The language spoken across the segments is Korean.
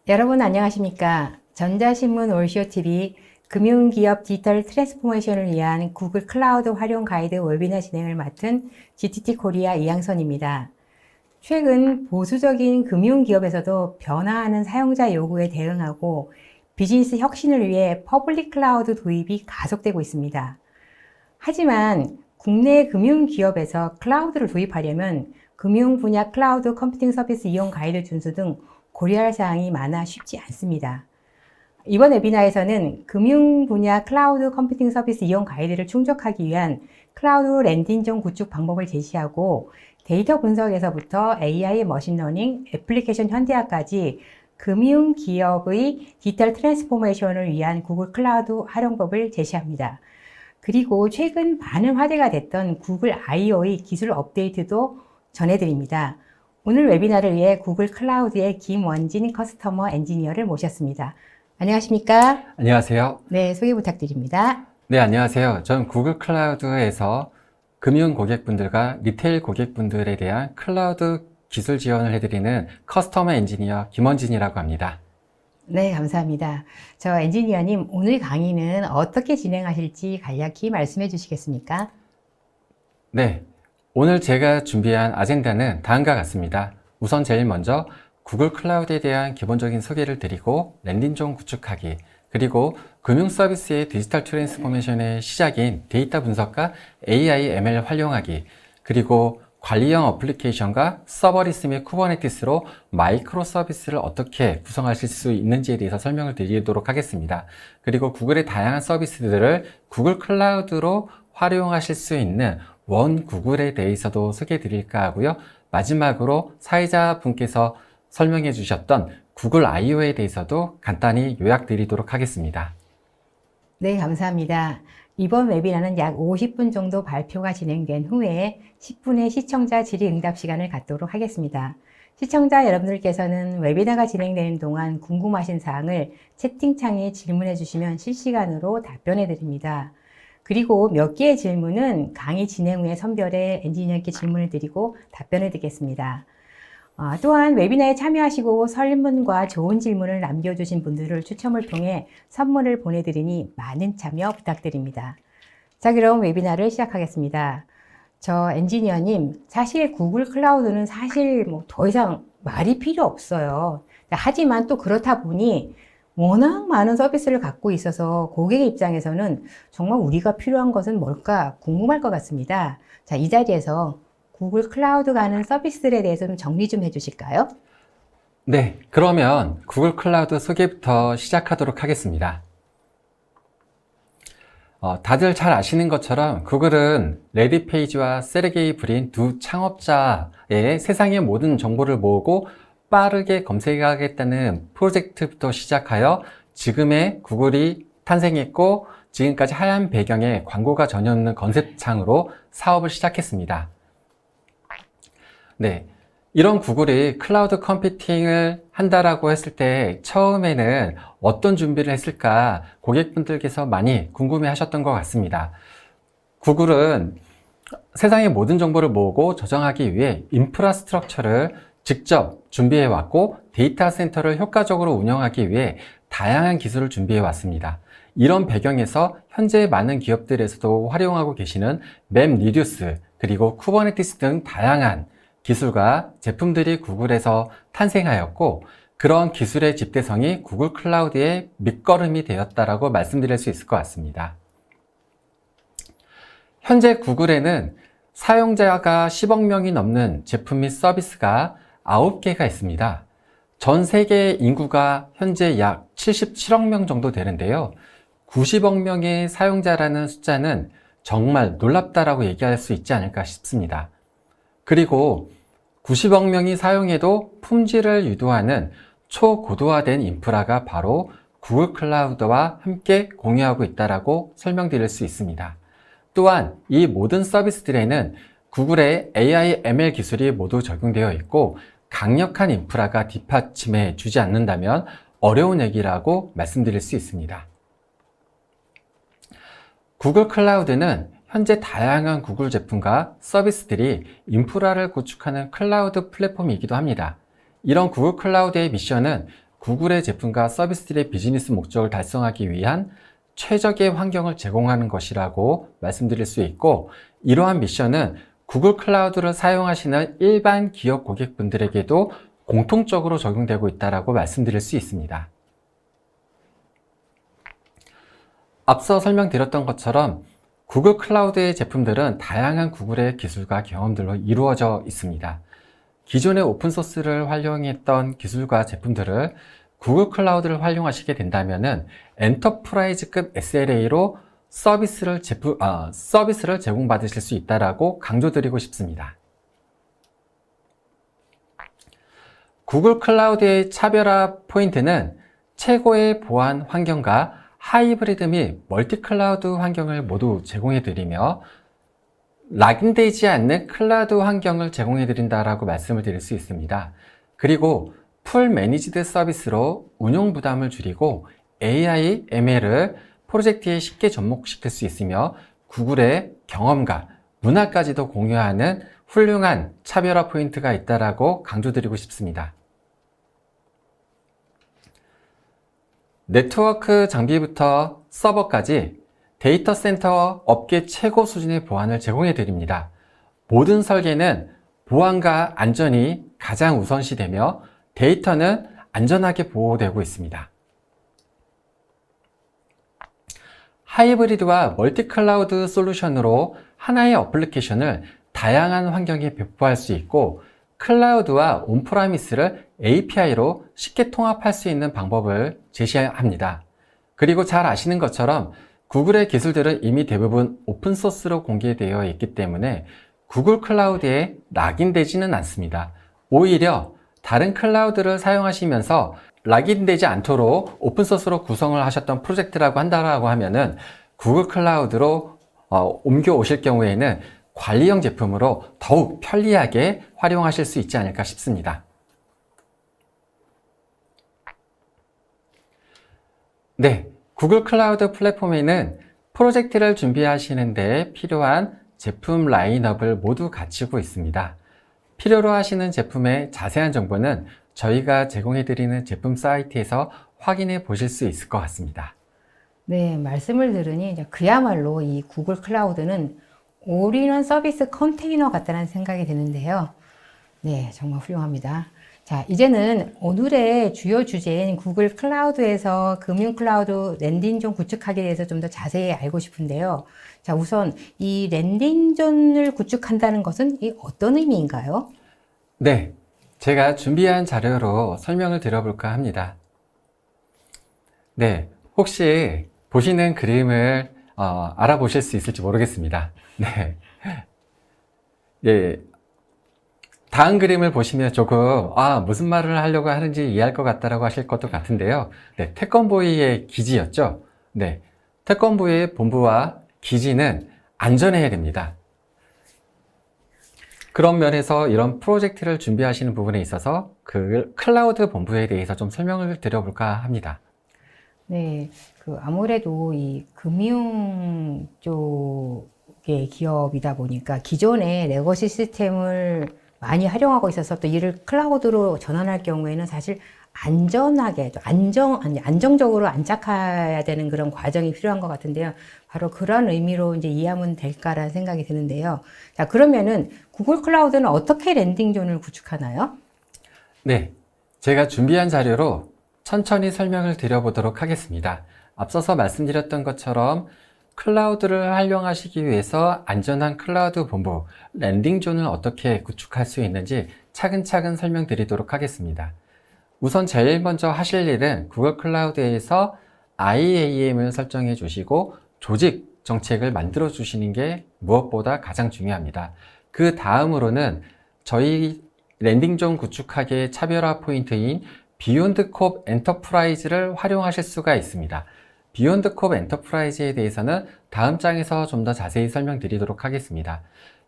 여러분 안녕하십니까? 전자신문 올쇼TV 금융기업 디지털 트랜스포메이션을 위한 구글 클라우드 활용 가이드 웨비나 진행을 맡은 GTT 코리아 이양선입니다. 최근 보수적인 금융기업에서도 변화하는 사용자 요구에 대응하고 비즈니스 혁신을 위해 퍼블릭 클라우드 도입이 가속되고 있습니다. 하지만 국내 금융기업에서 클라우드를 도입하려면 금융 분야 클라우드 컴퓨팅 서비스 이용 가이드 준수 등 고려할 사항이 많아 쉽지 않습니다. 이번 웨비나에서는 금융 분야 클라우드 컴퓨팅 서비스 이용 가이드를 충족하기 위한 클라우드 랜딩존 구축 방법을 제시하고 데이터 분석에서부터 AI, 머신러닝, 애플리케이션 현대화까지 금융 기업의 디지털 트랜스포메이션을 위한 구글 클라우드 활용법을 제시합니다. 그리고 최근 많은 화제가 됐던 구글 I/O의 기술 업데이트도 전해드립니다. 오늘 웨비나를 위해 구글 클라우드의 김원진 커스터머 엔지니어를 모셨습니다. 안녕하십니까? 안녕하세요. 네, 소개 부탁드립니다. 네, 안녕하세요. 전 구글 클라우드에서 금융 고객분들과 리테일 고객분들에 대한 클라우드 기술 지원을 해드리는 커스터머 엔지니어 김원진이라고 합니다. 네, 감사합니다. 저 엔지니어님, 오늘 강의는 어떻게 진행하실지 간략히 말씀해 주시겠습니까? 네, 오늘 제가 준비한 아젠다는 다음과 같습니다. 우선 제일 먼저 구글 클라우드에 대한 기본적인 소개를 드리고 랜딩존 구축하기, 그리고 금융 서비스의 디지털 트랜스포메이션의 시작인 데이터 분석과 AI, ML 활용하기, 그리고 관리형 어플리케이션과 서버리스 및 쿠버네티스로 마이크로 서비스를 어떻게 구성하실 수 있는지에 대해서 설명을 드리도록 하겠습니다. 그리고 구글의 다양한 서비스들을 구글 클라우드로 활용하실 수 있는 원 구글에 대해서도 소개해 드릴까 하고요. 마지막으로 사회자분께서 설명해 주셨던 구글 I/O에 대해서도 간단히 요약 드리도록 하겠습니다. 네, 감사합니다. 이번 웨비나는 약 50분 정도 발표가 진행된 후에 10분의 시청자 질의응답 시간을 갖도록 하겠습니다. 시청자 여러분들께서는 웨비나가 진행되는 동안 궁금하신 사항을 채팅창에 질문해 주시면 실시간으로 답변해 드립니다. 그리고 몇 개의 질문은 강의 진행 후에 선별해 엔지니어께 질문을 드리고 답변을 드리겠습니다. 또한 웨비나에 참여하시고 설문과 좋은 질문을 남겨주신 분들을 추첨을 통해 선물을 보내드리니 많은 참여 부탁드립니다. 자, 그럼 웨비나를 시작하겠습니다. 저 엔지니어님, 사실 구글 클라우드는 사실 더 이상 말이 필요 없어요. 하지만 또 그렇다 보니 워낙 많은 서비스를 갖고 있어서 고객의 입장에서는 정말 우리가 필요한 것은 뭘까 궁금할 것 같습니다. 자, 이 자리에서 구글 클라우드가 하는 서비스들에 대해서 좀 정리 좀 해주실까요? 네, 그러면 구글 클라우드 소개부터 시작하도록 하겠습니다. 다들 잘 아시는 것처럼 구글은 레디페이지와 세르게이 브린 두 창업자의 세상의 모든 정보를 모으고 빠르게 검색하겠다는 프로젝트부터 시작하여 지금의 구글이 탄생했고 지금까지 하얀 배경에 광고가 전혀 없는 건색창으로 사업을 시작했습니다. 네, 이런 구글이 클라우드 컴퓨팅을 한다라고 했을 때 처음에는 어떤 준비를 했을까 고객분들께서 많이 궁금해 하셨던 것 같습니다. 구글은 세상의 모든 정보를 모으고 저장하기 위해 인프라스트럭처를 직접 준비해 왔고 데이터 센터를 효과적으로 운영하기 위해 다양한 기술을 준비해 왔습니다. 이런 배경에서 현재 많은 기업들에서도 활용하고 계시는 맵리듀스 그리고 쿠버네티스 등 다양한 기술과 제품들이 구글에서 탄생하였고 그런 기술의 집대성이 구글 클라우드의 밑거름이 되었다라고 말씀드릴 수 있을 것 같습니다. 현재 구글에는 사용자가 10억 명이 넘는 제품 및 서비스가 9개가 있습니다. 전 세계 인구가 현재 약 77억 명 정도 되는데요. 90억 명의 사용자라는 숫자는 정말 놀랍다라고 얘기할 수 있지 않을까 싶습니다. 그리고 90억 명이 사용해도 품질을 유도하는 초고도화된 인프라가 바로 구글 클라우드와 함께 공유하고 있다라고 설명드릴 수 있습니다. 또한 이 모든 서비스들에는 구글의 AI, ML 기술이 모두 적용되어 있고 강력한 인프라가 뒷받침해 주지 않는다면 어려운 얘기라고 말씀드릴 수 있습니다. 구글 클라우드는 현재 다양한 구글 제품과 서비스들이 인프라를 구축하는 클라우드 플랫폼이기도 합니다. 이런 구글 클라우드의 미션은 구글의 제품과 서비스들의 비즈니스 목적을 달성하기 위한 최적의 환경을 제공하는 것이라고 말씀드릴 수 있고, 이러한 미션은 구글 클라우드를 사용하시는 일반 기업 고객분들에게도 공통적으로 적용되고 있다고 말씀드릴 수 있습니다. 앞서 설명드렸던 것처럼 구글 클라우드의 제품들은 다양한 구글의 기술과 경험들로 이루어져 있습니다. 기존의 오픈소스를 활용했던 기술과 제품들을 구글 클라우드를 활용하시게 된다면 엔터프라이즈급 SLA로 서비스를 제공받으실 수 있다고 강조드리고 싶습니다. 구글 클라우드의 차별화 포인트는 최고의 보안 환경과 하이브리드 및 멀티 클라우드 환경을 모두 제공해드리며 락인되지 않는 클라우드 환경을 제공해드린다라고 말씀을 드릴 수 있습니다. 그리고 풀 매니지드 서비스로 운용 부담을 줄이고 AI, ML을 프로젝트에 쉽게 접목시킬 수 있으며 구글의 경험과 문화까지도 공유하는 훌륭한 차별화 포인트가 있다라고 강조드리고 싶습니다. 네트워크 장비부터 서버까지 데이터 센터 업계 최고 수준의 보안을 제공해 드립니다. 모든 설계는 보안과 안전이 가장 우선시되며 데이터는 안전하게 보호되고 있습니다. 하이브리드와 멀티 클라우드 솔루션으로 하나의 어플리케이션을 다양한 환경에 배포할 수 있고 클라우드와 온프라미스를 API로 쉽게 통합할 수 있는 방법을 제시합니다. 그리고 잘 아시는 것처럼 구글의 기술들은 이미 대부분 오픈소스로 공개되어 있기 때문에 구글 클라우드에 락인되지는 않습니다. 오히려 다른 클라우드를 사용하시면서 락인되지 않도록 오픈소스로 구성을 하셨던 프로젝트라고 한다고 하면은 구글 클라우드로 옮겨 오실 경우에는 관리형 제품으로 더욱 편리하게 활용하실 수 있지 않을까 싶습니다. 네, 구글 클라우드 플랫폼에는 프로젝트를 준비하시는 데 필요한 제품 라인업을 모두 갖추고 있습니다. 필요로 하시는 제품의 자세한 정보는 저희가 제공해드리는 제품 사이트에서 확인해 보실 수 있을 것 같습니다. 네, 말씀을 들으니 그야말로 이 구글 클라우드는 올인원 서비스 컨테이너 같다는 생각이 드는데요. 네, 정말 훌륭합니다. 자, 이제는 오늘의 주요 주제인 구글 클라우드에서 금융 클라우드 랜딩존 구축하기에 대해서 좀 더 자세히 알고 싶은데요. 자, 우선 이 랜딩존을 구축한다는 것은 이 어떤 의미인가요? 네, 제가 준비한 자료로 설명을 드려볼까 합니다. 네, 혹시 보시는 그림을 알아보실 수 있을지 모르겠습니다. 네. 예. 다음 그림을 보시면 조금, 무슨 말을 하려고 하는지 이해할 것 같다라고 하실 것도 같은데요. 네. 태권보이의 기지였죠. 네. 태권보이의 본부와 기지는 안전해야 됩니다. 그런 면에서 이런 프로젝트를 준비하시는 부분에 있어서 그 클라우드 본부에 대해서 좀 설명을 드려볼까 합니다. 네. 아무래도 이 금융 쪽의 기업이다 보니까 기존의 레거시 시스템을 많이 활용하고 있어서 또 이를 클라우드로 전환할 경우에는 사실 안전하게, 안정적으로 안착해야 되는 그런 과정이 필요한 것 같은데요. 바로 그런 의미로 이제 이해하면 될까라는 생각이 드는데요. 자, 그러면은 구글 클라우드는 어떻게 랜딩존을 구축하나요? 네. 제가 준비한 자료로 천천히 설명을 드려보도록 하겠습니다. 앞서서 말씀드렸던 것처럼 클라우드를 활용하시기 위해서 안전한 클라우드 본부, 랜딩존을 어떻게 구축할 수 있는지 차근차근 설명드리도록 하겠습니다. 우선 제일 먼저 하실 일은 구글 클라우드에서 IAM을 설정해 주시고 조직 정책을 만들어 주시는 게 무엇보다 가장 중요합니다. 그 다음으로는 저희 랜딩존 구축하기의 차별화 포인트인 비욘드 콥 엔터프라이즈를 활용하실 수가 있습니다. 비욘드 콥 엔터프라이즈에 대해서는 다음 장에서 좀 더 자세히 설명드리도록 하겠습니다.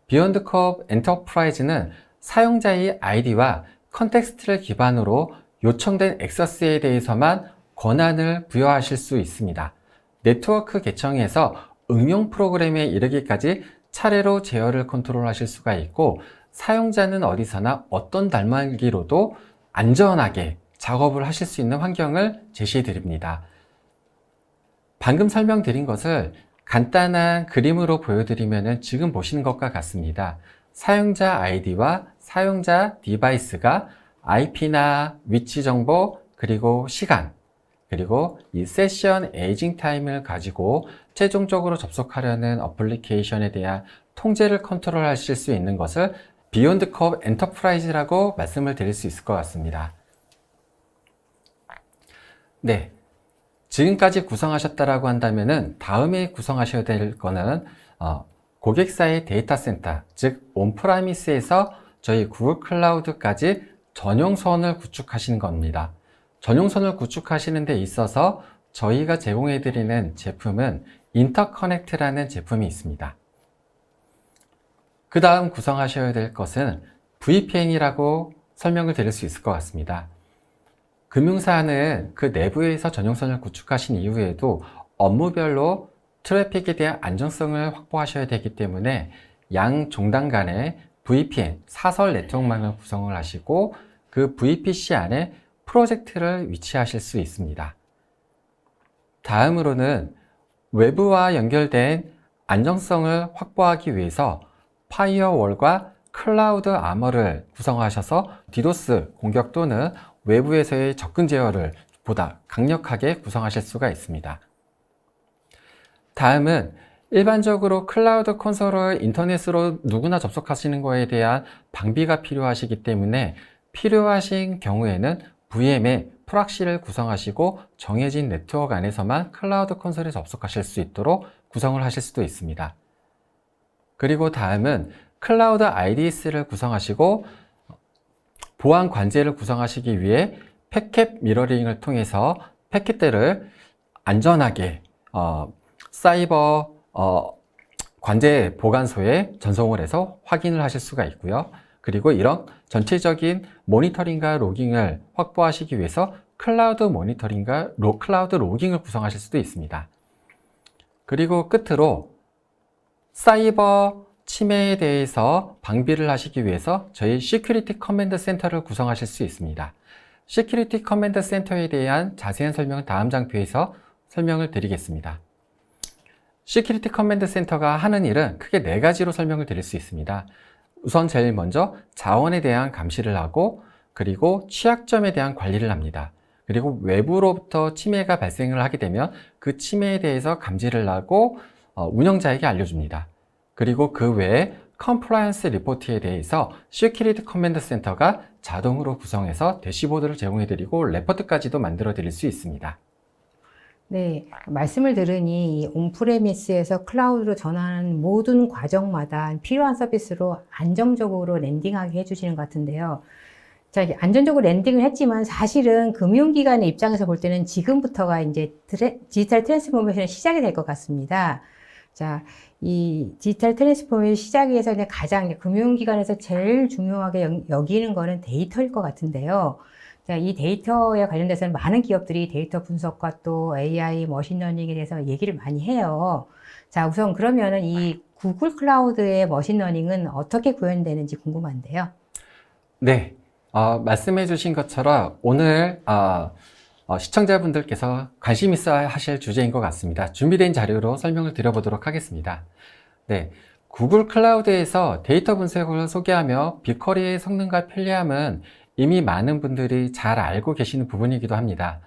비욘드 콥 엔터프라이즈는 사용자의 아이디와 컨텍스트를 기반으로 요청된 액세스에 대해서만 권한을 부여하실 수 있습니다. 네트워크 계층에서 응용 프로그램에 이르기까지 차례로 제어를 컨트롤하실 수가 있고 사용자는 어디서나 어떤 단말기로도 안전하게 작업을 하실 수 있는 환경을 제시해 드립니다. 방금 설명드린 것을 간단한 그림으로 보여드리면 지금 보시는 것과 같습니다. 사용자 아이디와 사용자 디바이스가 IP나 위치 정보, 그리고 시간, 그리고 이 세션 에이징 타임을 가지고 최종적으로 접속하려는 어플리케이션에 대한 통제를 컨트롤하실 수 있는 것을 비욘드 컵 엔터프라이즈라고 말씀을 드릴 수 있을 것 같습니다. 네. 지금까지 구성하셨다라고 한다면은 다음에 구성하셔야 될 거는 고객사의 데이터 센터, 즉 온프라미스에서 저희 구글 클라우드까지 전용선을 구축하시는 겁니다. 전용선을 구축하시는 데 있어서 저희가 제공해 드리는 제품은 인터커넥트라는 제품이 있습니다. 그 다음 구성하셔야 될 것은 VPN이라고 설명을 드릴 수 있을 것 같습니다. 금융사는 그 내부에서 전용선을 구축하신 이후에도 업무별로 트래픽에 대한 안정성을 확보하셔야 되기 때문에 양 종단 간에 VPN, 사설 네트워크망을 구성을 하시고 그 VPC 안에 프로젝트를 위치하실 수 있습니다. 다음으로는 외부와 연결된 안정성을 확보하기 위해서 파이어월과 클라우드 아머를 구성하셔서 디도스 공격 또는 외부에서의 접근 제어를 보다 강력하게 구성하실 수가 있습니다. 다음은 일반적으로 클라우드 콘솔을 인터넷으로 누구나 접속하시는 것에 대한 방비가 필요하시기 때문에 필요하신 경우에는 VM에 프락시를 구성하시고 정해진 네트워크 안에서만 클라우드 콘솔에 접속하실 수 있도록 구성을 하실 수도 있습니다. 그리고 다음은 클라우드 IDS를 구성하시고 보안 관제를 구성하시기 위해 패킷 미러링을 통해서 패킷들을 안전하게 사이버 관제 보관소에 전송을 해서 확인을 하실 수가 있고요. 그리고 이런 전체적인 모니터링과 로깅을 확보하시기 위해서 클라우드 모니터링과 클라우드 로깅을 구성하실 수도 있습니다. 그리고 끝으로 사이버 침해에 대해서 방비를 하시기 위해서 저희 시큐리티 커맨드 센터를 구성하실 수 있습니다. 시큐리티 커맨드 센터에 대한 자세한 설명은 다음 장표에서 설명을 드리겠습니다. 시큐리티 커맨드 센터가 하는 일은 크게 4가지로 설명을 드릴 수 있습니다. 우선 제일 먼저 자원에 대한 감시를 하고 그리고 취약점에 대한 관리를 합니다. 그리고 외부로부터 침해가 발생을 하게 되면 그 침해에 대해서 감지를 하고 운영자에게 알려줍니다. 그리고 그 외에 컴플라이언스 리포트에 대해서 시큐리티 커맨드 센터가 자동으로 구성해서 대시보드를 제공해드리고 레포트까지도 만들어 드릴 수 있습니다. 네, 말씀을 들으니 온프레미스에서 클라우드로 전환하는 모든 과정마다 필요한 서비스로 안정적으로 랜딩하게 해주시는 것 같은데요. 자, 안전적으로 랜딩을 했지만 사실은 금융기관의 입장에서 볼 때는 지금부터가 이제 디지털 트랜스포메이션이 시작이 될 것 같습니다. 자, 이 디지털 트랜스포메이션 시작에 위해서 가장 금융기관에서 제일 중요하게 여기는 거는 데이터일 것 같은데요. 자, 이 데이터에 관련돼서는 많은 기업들이 데이터 분석과 또 AI, 머신러닝에 대해서 얘기를 많이 해요. 자, 우선 그러면은 이 구글 클라우드의 머신러닝은 어떻게 구현되는지 궁금한데요. 네, 말씀해 주신 것처럼 오늘 시청자분들께서 관심 있어 하실 주제인 것 같습니다. 준비된 자료로 설명을 드려보도록 하겠습니다. 네, 구글 클라우드에서 데이터 분석을 소개하며 빅쿼리의 성능과 편리함은 이미 많은 분들이 잘 알고 계시는 부분이기도 합니다.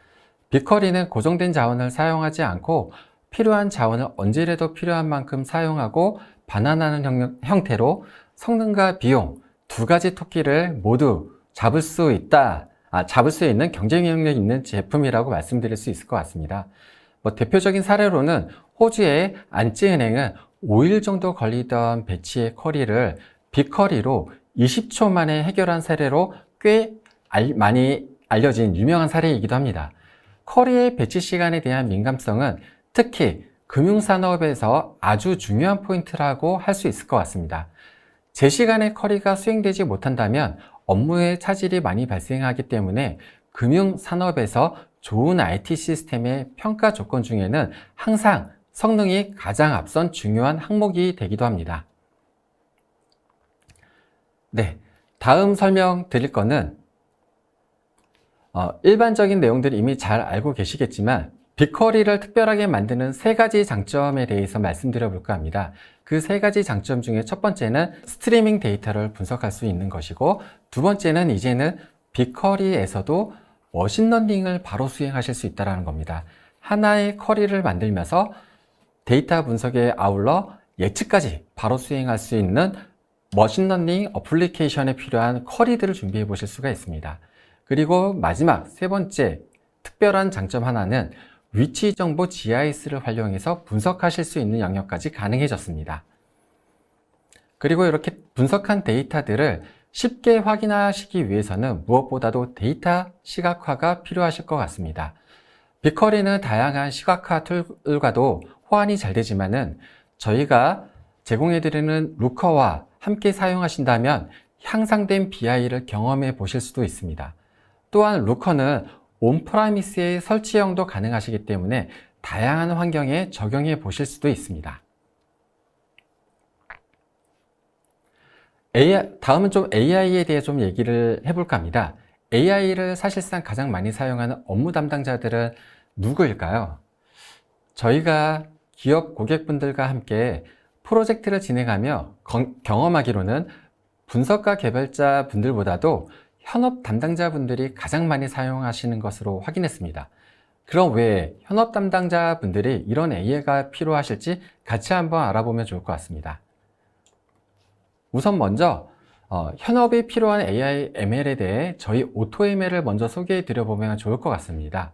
빅쿼리는 고정된 자원을 사용하지 않고 필요한 자원을 언제라도 필요한 만큼 사용하고 반환하는 형태로 성능과 비용 2가지 토끼를 모두 잡을 수 있는 경쟁 능력이 있는 제품이라고 말씀드릴 수 있을 것 같습니다. 대표적인 사례로는 호주의 안찌은행은 5일 정도 걸리던 배치의 쿼리를 빅쿼리로 20초 만에 해결한 사례로 꽤 많이 알려진 유명한 사례이기도 합니다. 쿼리의 배치 시간에 대한 민감성은 특히 금융산업에서 아주 중요한 포인트라고 할 수 있을 것 같습니다. 제 시간에 쿼리가 수행되지 못한다면 업무에 차질이 많이 발생하기 때문에 금융산업에서 좋은 IT 시스템의 평가 조건 중에는 항상 성능이 가장 앞선 중요한 항목이 되기도 합니다. 네, 다음 설명드릴 거는 일반적인 내용들을 이미 잘 알고 계시겠지만 빅쿼리를 특별하게 만드는 세 가지 장점에 대해서 말씀드려 볼까 합니다. 그 세 가지 장점 중에 첫 번째는 스트리밍 데이터를 분석할 수 있는 것이고, 두 번째는 이제는 빅쿼리에서도 머신러닝을 바로 수행하실 수 있다는 겁니다. 하나의 쿼리를 만들면서 데이터 분석에 아울러 예측까지 바로 수행할 수 있는 머신러닝 어플리케이션에 필요한 쿼리들을 준비해 보실 수가 있습니다. 그리고 마지막 세 번째 특별한 장점 하나는 위치 정보 GIS를 활용해서 분석하실 수 있는 영역까지 가능해졌습니다. 그리고 이렇게 분석한 데이터들을 쉽게 확인하시기 위해서는 무엇보다도 데이터 시각화가 필요하실 것 같습니다. 빅쿼리는 다양한 시각화 툴과도 호환이 잘 되지만은 저희가 제공해드리는 루커와 함께 사용하신다면 향상된 BI를 경험해 보실 수도 있습니다. 또한 루커는 온프라미스의 설치형도 가능하시기 때문에 다양한 환경에 적용해 보실 수도 있습니다. 다음은 좀 AI에 대해 좀 얘기를 해볼까 합니다. AI를 사실상 가장 많이 사용하는 업무 담당자들은 누구일까요? 저희가 기업 고객분들과 함께 프로젝트를 진행하며 경험하기로는 분석가 개발자 분들보다도 현업 담당자 분들이 가장 많이 사용하시는 것으로 확인했습니다. 그럼 왜 현업 담당자 분들이 이런 AI가 필요하실지 같이 한번 알아보면 좋을 것 같습니다. 우선 먼저 현업이 필요한 AI, ML에 대해 저희 오토ML을 먼저 소개해 드려보면 좋을 것 같습니다.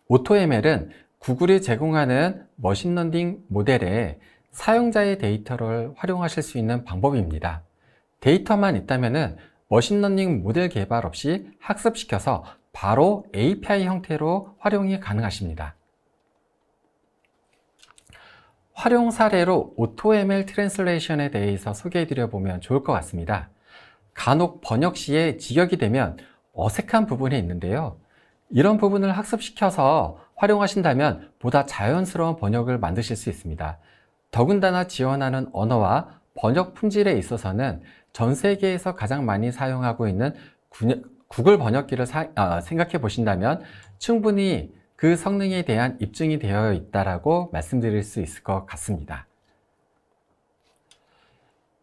오토ML은 구글이 제공하는 머신러닝 모델에 사용자의 데이터를 활용하실 수 있는 방법입니다. 데이터만 있다면은 머신러닝 모델 개발 없이 학습시켜서 바로 API 형태로 활용이 가능하십니다. 활용 사례로 오토ML 트랜슬레이션에 대해서 소개해 드려 보면 좋을 것 같습니다. 간혹 번역 시에 직역이 되면 어색한 부분이 있는데요. 이런 부분을 학습시켜서 활용하신다면 보다 자연스러운 번역을 만드실 수 있습니다. 더군다나 지원하는 언어와 번역 품질에 있어서는 전 세계에서 가장 많이 사용하고 있는 구글 번역기를 생각해 보신다면 충분히 그 성능에 대한 입증이 되어 있다라고 말씀드릴 수 있을 것 같습니다.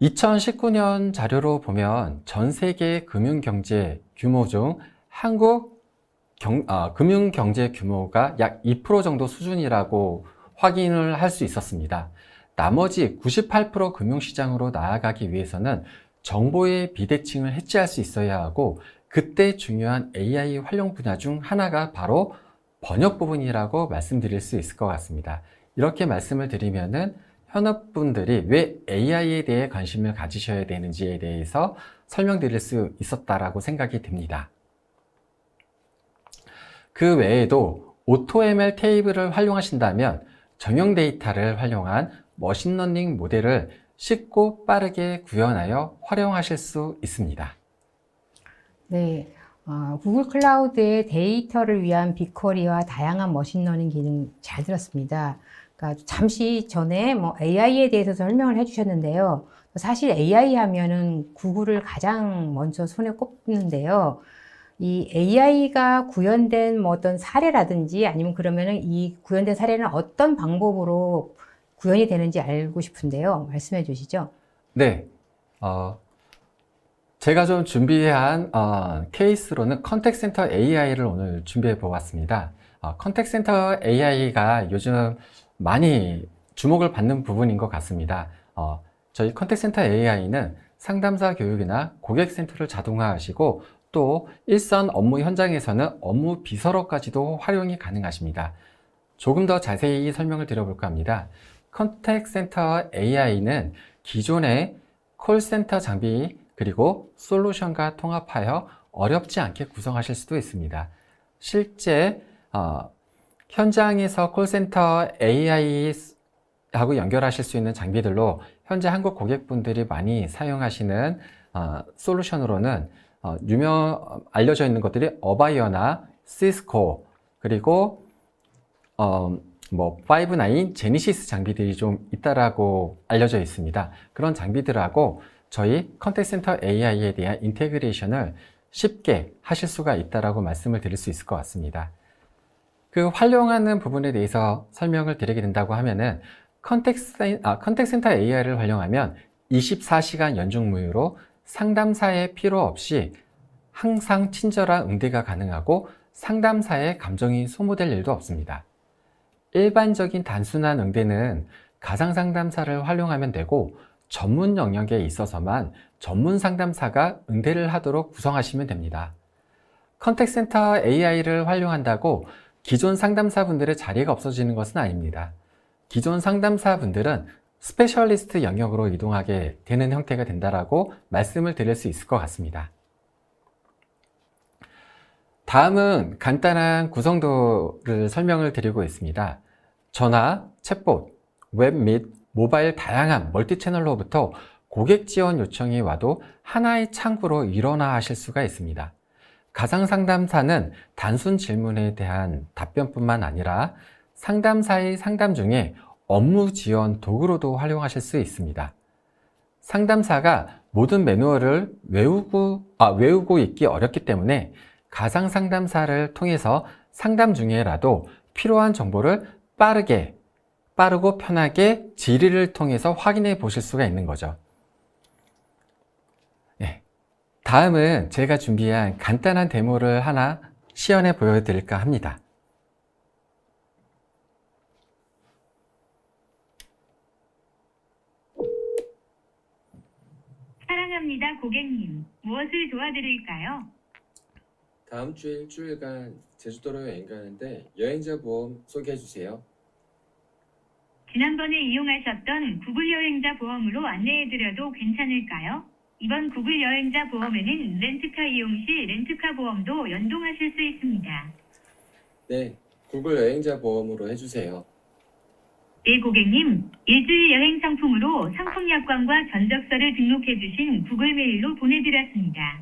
2019년 자료로 보면 전 세계 금융경제 규모 중 한국 금융경제 규모가 약 2% 정도 수준이라고 확인을 할 수 있었습니다. 나머지 98% 금융시장으로 나아가기 위해서는 정보의 비대칭을 해치할 수 있어야 하고, 그때 중요한 AI 활용 분야 중 하나가 바로 번역 부분이라고 말씀드릴 수 있을 것 같습니다. 이렇게 말씀을 드리면은 현업분들이 왜 AI에 대해 관심을 가지셔야 되는지에 대해서 설명드릴 수 있었다라고 생각이 듭니다. 그 외에도 오토ML 테이블을 활용하신다면 정형 데이터를 활용한 머신러닝 모델을 쉽고 빠르게 구현하여 활용하실 수 있습니다. 네, 구글 클라우드의 데이터를 위한 빅쿼리와 다양한 머신러닝 기능 잘 들었습니다. 그러니까 잠시 전에 AI에 대해서 설명을 해주셨는데요. 사실 AI 하면은 구글을 가장 먼저 손에 꼽는데요. 이 AI가 구현된 어떤 사례라든지 아니면 그러면은 이 구현된 사례는 어떤 방법으로 구현이 되는지 알고 싶은데요. 말씀해 주시죠. 네, 제가 좀 준비한 케이스로는 컨택센터 AI를 오늘 준비해 보았습니다. 컨택센터 AI가 요즘 많이 주목을 받는 부분인 것 같습니다. 저희 컨택센터 AI는 상담사 교육이나 고객 센터를 자동화하시고 또 일선 업무 현장에서는 업무 비서로까지도 활용이 가능하십니다. 조금 더 자세히 설명을 드려볼까 합니다. 컨택센터 AI는 기존의 콜센터 장비 그리고 솔루션과 통합하여 어렵지 않게 구성하실 수도 있습니다. 실제 현장에서 콜센터 AI하고 연결하실 수 있는 장비들로 현재 한국 고객분들이 많이 사용하시는 솔루션으로는 알려져 있는 것들이 어바이어나 시스코 그리고 파이브나인, 제니시스 장비들이 좀 있다라고 알려져 있습니다. 그런 장비들하고 저희 컨택센터 AI에 대한 인테그레이션을 쉽게 하실 수가 있다라고 말씀을 드릴 수 있을 것 같습니다. 그 활용하는 부분에 대해서 설명을 드리게 된다고 하면은 컨택센터 AI를 활용하면 24시간 연중무휴로 상담사의 필요 없이 항상 친절한 응대가 가능하고 상담사의 감정이 소모될 일도 없습니다. 일반적인 단순한 응대는 가상상담사를 활용하면 되고 전문 영역에 있어서만 전문 상담사가 응대를 하도록 구성하시면 됩니다. 컨택센터 AI를 활용한다고 기존 상담사분들의 자리가 없어지는 것은 아닙니다. 기존 상담사분들은 스페셜리스트 영역으로 이동하게 되는 형태가 된다라고 말씀을 드릴 수 있을 것 같습니다. 다음은 간단한 구성도를 설명을 드리고 있습니다. 전화, 챗봇, 웹 및 모바일 다양한 멀티 채널로부터 고객 지원 요청이 와도 하나의 창구로 일어나 하실 수가 있습니다. 가상 상담사는 단순 질문에 대한 답변뿐만 아니라 상담사의 상담 중에 업무 지원 도구로도 활용하실 수 있습니다. 상담사가 모든 매뉴얼을 외우고 있기 어렵기 때문에 가상 상담사를 통해서 상담 중에라도 필요한 정보를 빠르고 편하게 질의를 통해서 확인해 보실 수가 있는 거죠. 네. 다음은 제가 준비한 간단한 데모를 하나 시연해 보여드릴까 합니다. 사랑합니다, 고객님. 무엇을 도와드릴까요? 다음 주 일주일간 제주도로 여행 가는데 여행자 보험 소개해 주세요. 지난번에 이용하셨던 구글 여행자 보험으로 안내해드려도 괜찮을까요? 이번 구글 여행자 보험에는 렌트카 이용 시 렌트카 보험도 연동하실 수 있습니다. 네, 구글 여행자 보험으로 해주세요. 네, 고객님. 일주일 여행 상품으로 상품 약관과 전적서를 등록해주신 구글 메일로 보내드렸습니다.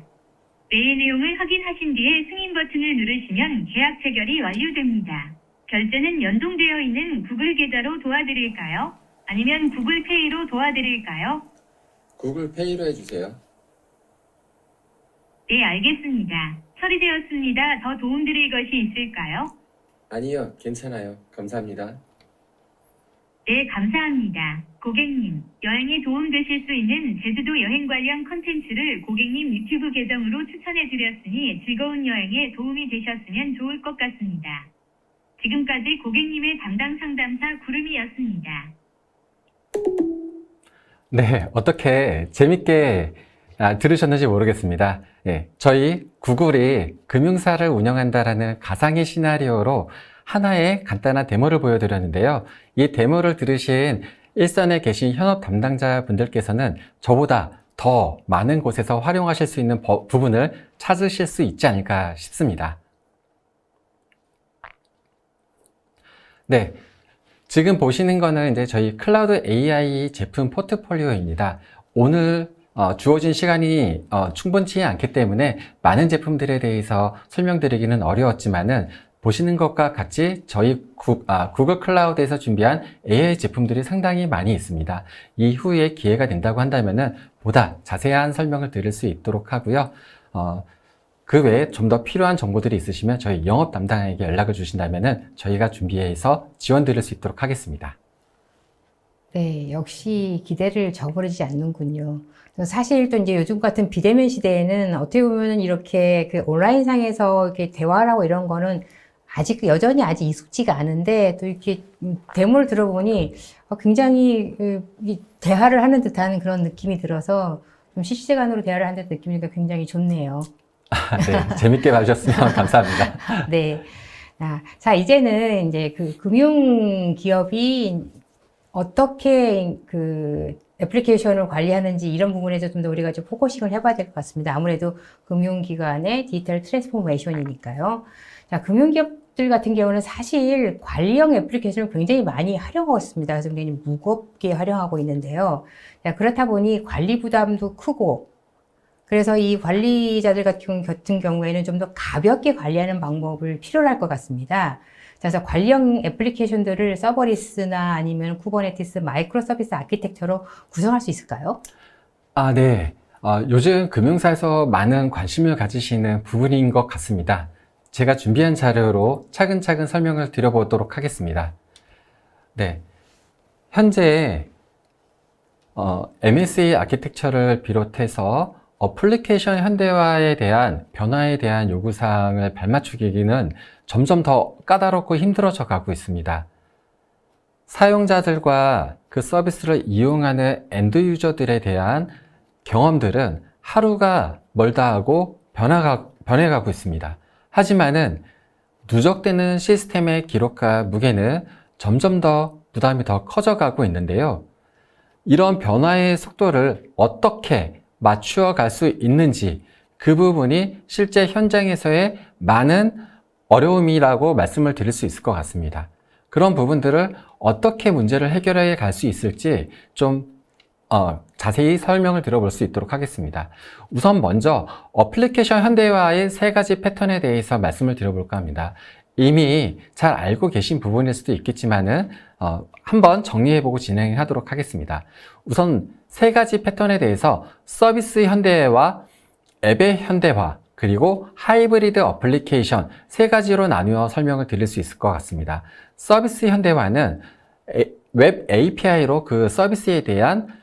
메일 내용을 확인하신 뒤에 승인 버튼을 누르시면 계약 체결이 완료됩니다. 결제는 연동되어 있는 구글 계좌로 도와드릴까요? 아니면 구글 페이로 도와드릴까요? 구글 페이로 해주세요. 네, 알겠습니다. 처리되었습니다. 더 도움드릴 것이 있을까요? 아니요, 괜찮아요. 감사합니다. 네, 감사합니다. 고객님, 여행에 도움되실 수 있는 제주도 여행 관련 컨텐츠를 고객님 유튜브 계정으로 추천해드렸으니 즐거운 여행에 도움이 되셨으면 좋을 것 같습니다. 지금까지 고객님의 담당 상담사 구름이었습니다. 네, 어떻게 재밌게 들으셨는지 모르겠습니다. 예, 저희 구글이 금융사를 운영한다라는 가상의 시나리오로 하나의 간단한 데모를 보여드렸는데요. 이 데모를 들으신 일선에 계신 현업 담당자분들께서는 저보다 더 많은 곳에서 활용하실 수 있는 부분을 찾으실 수 있지 않을까 싶습니다. 네. 지금 보시는 거는 이제 저희 클라우드 AI 제품 포트폴리오입니다. 오늘 주어진 시간이 충분치 않기 때문에 많은 제품들에 대해서 설명드리기는 어려웠지만은 보시는 것과 같이 저희 구글 클라우드에서 준비한 AI 제품들이 상당히 많이 있습니다. 이후에 기회가 된다고 한다면은 보다 자세한 설명을 드릴 수 있도록 하고요. 그 외에 좀 더 필요한 정보들이 있으시면 저희 영업 담당에게 연락을 주신다면은 저희가 준비해서 지원 드릴 수 있도록 하겠습니다. 네, 역시 기대를 저버리지 않는군요. 사실 또 이제 요즘 같은 비대면 시대에는 어떻게 보면 이렇게 그 온라인상에서 이렇게 대화를 하고 이런 거는 여전히 아직 익숙지가 않은데 또 이렇게 데모를 들어보니 굉장히 대화를 하는 듯한 그런 느낌이 들어서 좀 실시간으로 대화를 하는 듯한 느낌이니까 굉장히 좋네요. 네, 재밌게 봐주셨으면 감사합니다. 네. 자, 이제는 이제 그 금융 기업이 어떻게 그 애플리케이션을 관리하는지 이런 부분에서 좀 더 우리가 좀 포커싱을 해봐야 될 것 같습니다. 아무래도 금융기관의 디지털 트랜스포메이션이니까요. 자, 금융기업들 같은 경우는 사실 관리형 애플리케이션을 굉장히 많이 활용하고 있습니다. 그래서 굉장히 무겁게 활용하고 있는데요. 자, 그렇다 보니 관리 부담도 크고, 그래서 이 관리자들 같은 경우에는 좀 더 가볍게 관리하는 방법을 필요로 할 것 같습니다. 그래서 관리형 애플리케이션들을 서버리스나 아니면 쿠버네티스 마이크로 서비스 아키텍처로 구성할 수 있을까요? 네. 요즘 금융사에서 많은 관심을 가지시는 부분인 것 같습니다. 제가 준비한 자료로 차근차근 설명을 드려보도록 하겠습니다. 네, 현재 MSA 아키텍처를 비롯해서 어플리케이션 현대화에 대한 변화에 대한 요구사항을 발맞추기는 점점 더 까다롭고 힘들어져 가고 있습니다. 사용자들과 그 서비스를 이용하는 엔드 유저들에 대한 경험들은 하루가 멀다 하고 변해가고 있습니다. 하지만은 누적되는 시스템의 기록과 무게는 점점 더 부담이 더 커져가고 있는데요. 이런 변화의 속도를 어떻게 맞추어 갈 수 있는지 그 부분이 실제 현장에서의 많은 어려움이라고 말씀을 드릴 수 있을 것 같습니다. 그런 부분들을 어떻게 문제를 해결해 갈 수 있을지 좀 자세히 설명을 들어볼 수 있도록 하겠습니다. 우선 먼저 어플리케이션 현대화의 3가지 패턴에 대해서 말씀을 드려볼까 합니다. 이미 잘 알고 계신 부분일 수도 있겠지만은 한번 정리해보고 진행하도록 하겠습니다. 우선 3가지 패턴에 대해서 서비스 현대화, 앱의 현대화, 그리고 하이브리드 어플리케이션 3가지로 나누어 설명을 드릴 수 있을 것 같습니다. 서비스 현대화는 웹 API로 그 서비스에 대한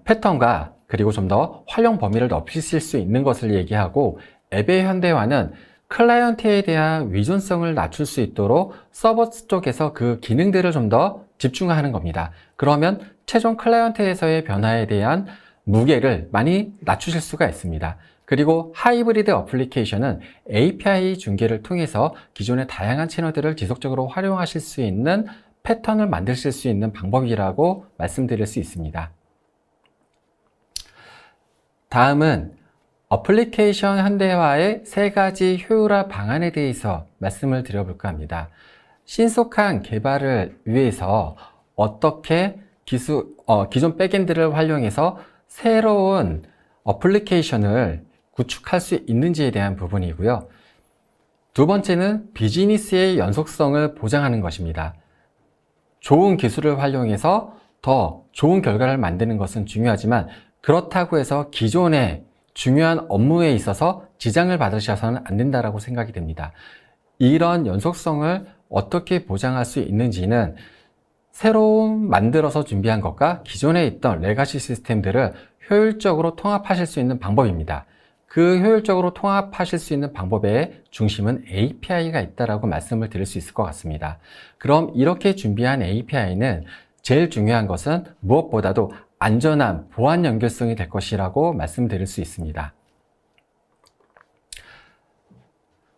패턴과 그리고 좀 더 활용 범위를 넓히실 수 있는 것을 얘기하고, 앱의 현대화는 클라이언트에 대한 의존성을 낮출 수 있도록 서버 쪽에서 그 기능들을 좀 더 집중하는 겁니다. 그러면 최종 클라이언트에서의 변화에 대한 무게를 많이 낮추실 수가 있습니다. 그리고 하이브리드 어플리케이션은 API 중계를 통해서 기존의 다양한 채널들을 지속적으로 활용하실 수 있는 패턴을 만드실 수 있는 방법이라고 말씀드릴 수 있습니다. 다음은 어플리케이션 현대화의 3가지 효율화 방안에 대해서 말씀을 드려볼까 합니다. 신속한 개발을 위해서 어떻게 기존 백엔드를 활용해서 새로운 어플리케이션을 구축할 수 있는지에 대한 부분이고요. 두 번째는 비즈니스의 연속성을 보장하는 것입니다. 좋은 기술을 활용해서 더 좋은 결과를 만드는 것은 중요하지만, 그렇다고 해서 기존의 중요한 업무에 있어서 지장을 받으셔서는 안 된다고 생각이 됩니다. 이런 연속성을 어떻게 보장할 수 있는지는 새로 만들어서 준비한 것과 기존에 있던 레가시 시스템들을 효율적으로 통합하실 수 있는 방법입니다. 그 효율적으로 통합하실 수 있는 방법의 중심은 API가 있다라고 말씀을 드릴 수 있을 것 같습니다. 그럼 이렇게 준비한 API는 제일 중요한 것은 무엇보다도 안전한 보안 연결성이 될 것이라고 말씀드릴 수 있습니다.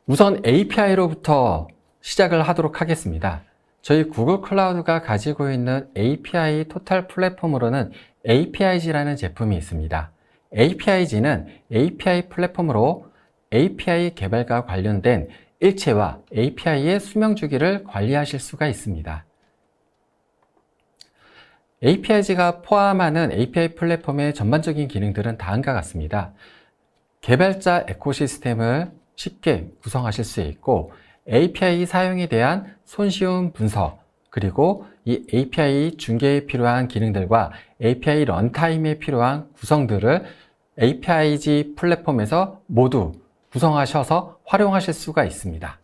우선 API로부터 시작을 하도록 하겠습니다. 저희 구글 클라우드가 가지고 있는 API 토탈 플랫폼으로는 APIG라는 제품이 있습니다. APIG는 API 플랫폼으로 API 개발과 관련된 일체와 API의 수명 주기를 관리하실 수가 있습니다. APIG가 포함하는 API 플랫폼의 전반적인 기능들은 다음과 같습니다. 개발자 에코시스템을 쉽게 구성하실 수 있고, API 사용에 대한 손쉬운 분석, 그리고 이 API 중계에 필요한 기능들과 API 런타임에 필요한 구성들을 APIG 플랫폼에서 모두 구성하셔서 활용하실 수가 있습니다.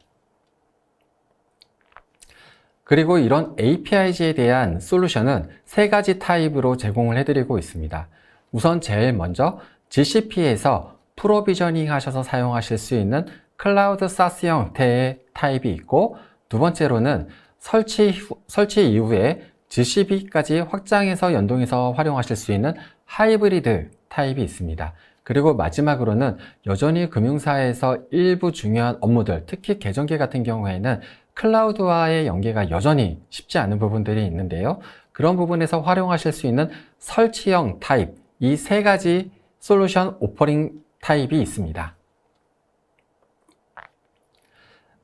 그리고 이런 APIG에 대한 솔루션은 3가지 타입으로 제공을 해드리고 있습니다. 우선 제일 먼저 GCP에서 프로비저닝 하셔서 사용하실 수 있는 클라우드 사스 형태의 타입이 있고, 두 번째로는 설치 이후에 GCP까지 확장해서 연동해서 활용하실 수 있는 하이브리드 타입이 있습니다. 그리고 마지막으로는 여전히 금융사에서 일부 중요한 업무들, 특히 계정계 같은 경우에는 클라우드와의 연계가 여전히 쉽지 않은 부분들이 있는데요. 그런 부분에서 활용하실 수 있는 설치형 타입, 이 3가지 솔루션 오퍼링 타입이 있습니다.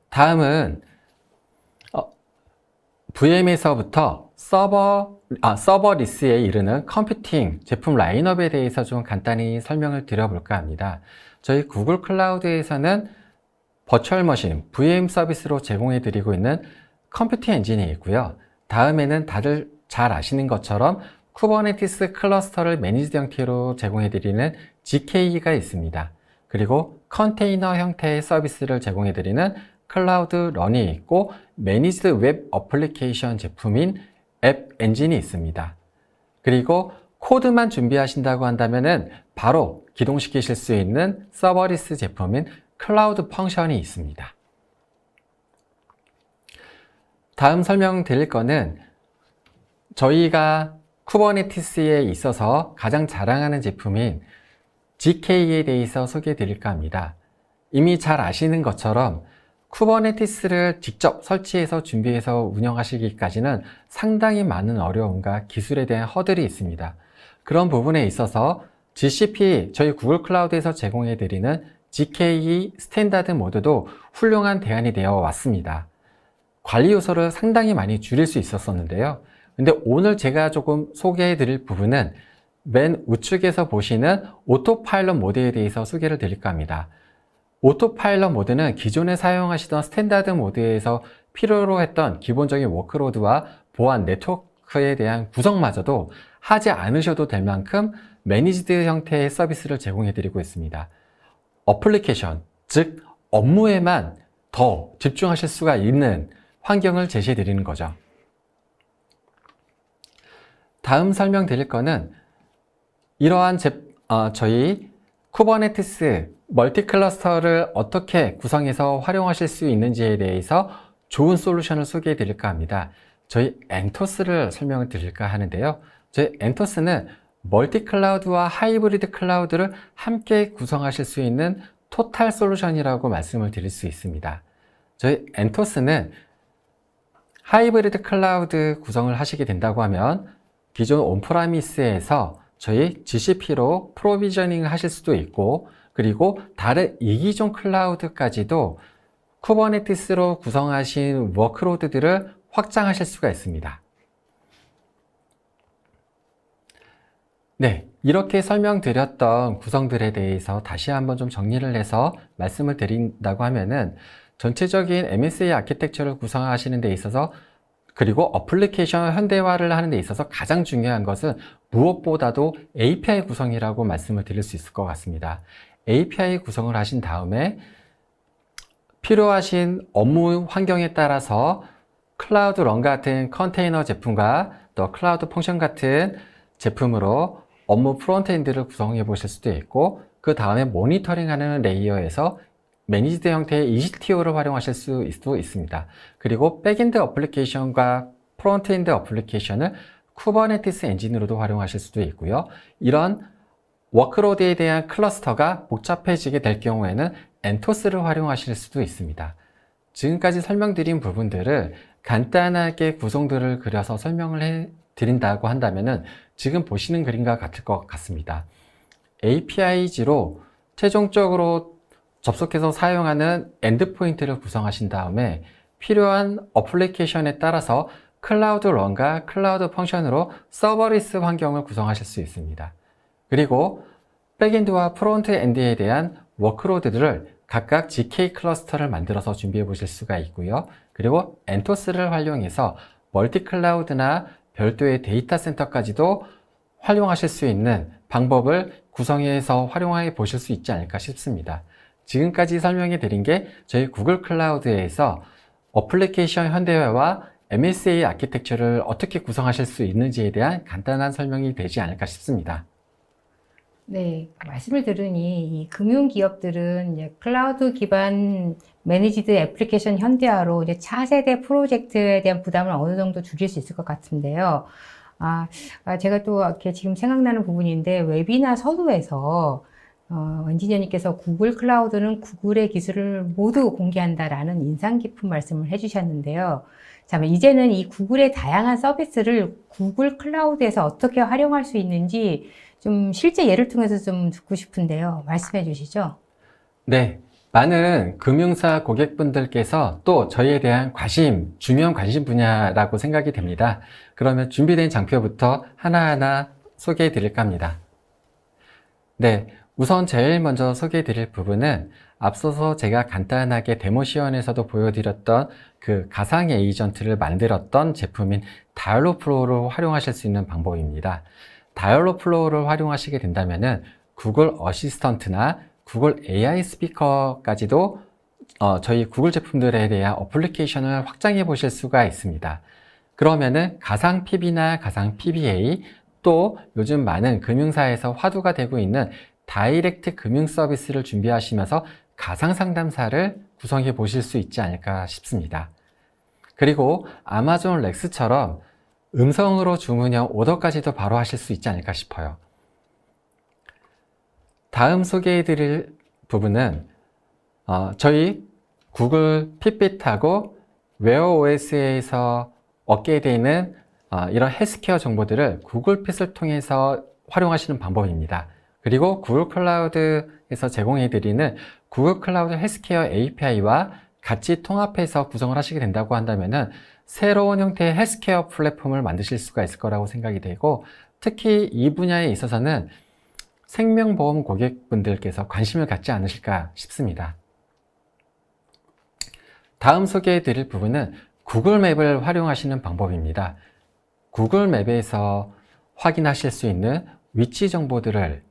다음은 VM에서부터 서버리스에 이르는 컴퓨팅 제품 라인업에 대해서 좀 간단히 설명을 드려볼까 합니다. 저희 구글 클라우드에서는 버추얼 머신, VM 서비스로 제공해드리고 있는 컴퓨팅 엔진이 있고요. 다음에는 다들 잘 아시는 것처럼 쿠버네티스 클러스터를 매니지드 형태로 제공해드리는 GKE가 있습니다. 그리고 컨테이너 형태의 서비스를 제공해드리는 클라우드 런이 있고 매니지드 웹 어플리케이션 제품인 앱 엔진이 있습니다. 그리고 코드만 준비하신다고 한다면 바로 기동시키실 수 있는 서버리스 제품인 클라우드 펑션이 있습니다. 다음 설명드릴 거는 저희가 쿠버네티스에 있어서 가장 자랑하는 제품인 GKE에 대해서 소개해 드릴까 합니다. 이미 잘 아시는 것처럼 쿠버네티스를 직접 설치해서 준비해서 운영하시기까지는 상당히 많은 어려움과 기술에 대한 허들이 있습니다. 그런 부분에 있어서 GCP, 저희 구글 클라우드에서 제공해 드리는 GKE 스탠다드 모드도 훌륭한 대안이 되어 왔습니다. 관리 요소를 상당히 많이 줄일 수 있었는데요. 근데 오늘 제가 조금 소개해 드릴 부분은 맨 우측에서 보시는 오토파일럿 모드에 대해서 소개를 드릴까 합니다. 오토파일럿 모드는 기존에 사용하시던 스탠다드 모드에서 필요로 했던 기본적인 워크로드와 보안 네트워크에 대한 구성마저도 하지 않으셔도 될 만큼 매니지드 형태의 서비스를 제공해 드리고 있습니다. 어플리케이션, 즉 업무에만 더 집중하실 수가 있는 환경을 제시해 드리는 거죠. 다음 설명드릴 거는 이러한 저희 쿠버네티스 멀티 클러스터를 어떻게 구성해서 활용하실 수 있는지에 대해서 좋은 솔루션을 소개해 드릴까 합니다. 저희 엔토스를 설명을 드릴까 하는데요. 저희 엔토스는 멀티 클라우드와 하이브리드 클라우드를 함께 구성하실 수 있는 토탈 솔루션이라고 말씀을 드릴 수 있습니다. 저희 엔토스는 하이브리드 클라우드 구성을 하시게 된다고 하면 기존 온프라미스에서 저희 GCP로 프로비저닝 하실 수도 있고, 그리고 다른 이기종 클라우드까지도 쿠버네티스로 구성하신 워크로드들을 확장하실 수가 있습니다. 네, 이렇게 설명드렸던 구성들에 대해서 다시 한번 좀 정리를 해서 말씀을 드린다고 하면은 전체적인 MSA 아키텍처를 구성하시는 데 있어서 그리고 어플리케이션 현대화를 하는 데 있어서 가장 중요한 것은 무엇보다도 API 구성이라고 말씀을 드릴 수 있을 것 같습니다. API 구성을 하신 다음에 필요하신 업무 환경에 따라서 클라우드 런 같은 컨테이너 제품과 또 클라우드 펑션 같은 제품으로 업무 프론트엔드를 구성해 보실 수도 있고, 그 다음에 모니터링하는 레이어에서 매니지드 형태의 ECTO를 활용하실 수도 있습니다. 그리고 백엔드 어플리케이션과 프론트엔드 어플리케이션을 쿠버네티스 엔진으로도 활용하실 수도 있고요. 이런 워크로드에 대한 클러스터가 복잡해지게 될 경우에는 엔토스를 활용하실 수도 있습니다. 지금까지 설명드린 부분들을 간단하게 구성들을 그려서 설명을 해 드린다고 한다면은 지금 보시는 그림과 같을 것 같습니다. API지로 최종적으로 접속해서 사용하는 엔드포인트를 구성하신 다음에 필요한 어플리케이션에 따라서 클라우드 런과 클라우드 펑션으로 서버리스 환경을 구성하실 수 있습니다. 그리고 백엔드와 프론트엔드에 대한 워크로드들을 각각 GK 클러스터를 만들어서 준비해 보실 수가 있고요. 그리고 엔토스를 활용해서 멀티 클라우드나 별도의 데이터 센터까지도 활용하실 수 있는 방법을 구성해서 활용해 보실 수 있지 않을까 싶습니다. 지금까지 설명해 드린 게 저희 구글 클라우드에서 어플리케이션 현대화와 MSA 아키텍처를 어떻게 구성하실 수 있는지에 대한 간단한 설명이 되지 않을까 싶습니다. 네, 말씀을 들으니 이 금융기업들은 이제 클라우드 기반 매니지드 애플리케이션 현대화로 이제 차세대 프로젝트에 대한 부담을 어느 정도 줄일 수 있을 것 같은데요. 제가 또 이렇게 지금 생각나는 부분인데, 웨비나 서두에서 엔지니어님께서 구글 클라우드는 구글의 기술을 모두 공개한다라는 인상 깊은 말씀을 해주셨는데요. 자, 이제는 이 구글의 다양한 서비스를 구글 클라우드에서 어떻게 활용할 수 있는지 좀 실제 예를 통해서 좀 듣고 싶은데요. 말씀해 주시죠. 네, 많은 금융사 고객분들께서 또 저희에 대한 중요한 관심 분야라고 생각이 됩니다. 그러면 준비된 장표부터 하나하나 소개해 드릴까 합니다. 네, 우선 제일 먼저 소개해 드릴 부분은 앞서서 제가 간단하게 데모 시연에서도 보여드렸던 그 가상 에이전트를 만들었던 제품인 다이얼로플로우를 활용하실 수 있는 방법입니다. 다이얼로플로우를 활용하시게 된다면은 구글 어시스턴트나 구글 AI 스피커까지도 저희 구글 제품들에 대한 어플리케이션을 확장해 보실 수가 있습니다. 그러면은 가상 PB나 가상 PBA 또 요즘 많은 금융사에서 화두가 되고 있는 다이렉트 금융 서비스를 준비하시면서 가상 상담사를 구성해 보실 수 있지 않을까 싶습니다. 그리고 아마존 렉스처럼 음성으로 주문형 오더까지도 바로 하실 수 있지 않을까 싶어요. 다음 소개해 드릴 부분은 저희 구글 핏빗하고 웨어OS에서 얻게 되는 이런 헬스케어 정보들을 구글 핏을 통해서 활용하시는 방법입니다. 그리고 구글 클라우드에서 제공해 드리는 구글 클라우드 헬스케어 API와 같이 통합해서 구성을 하시게 된다고 한다면은 새로운 형태의 헬스케어 플랫폼을 만드실 수가 있을 거라고 생각이 되고, 특히 이 분야에 있어서는 생명보험 고객분들께서 관심을 갖지 않으실까 싶습니다. 다음 소개해 드릴 부분은 구글 맵을 활용하시는 방법입니다. 구글 맵에서 확인하실 수 있는 위치 정보들을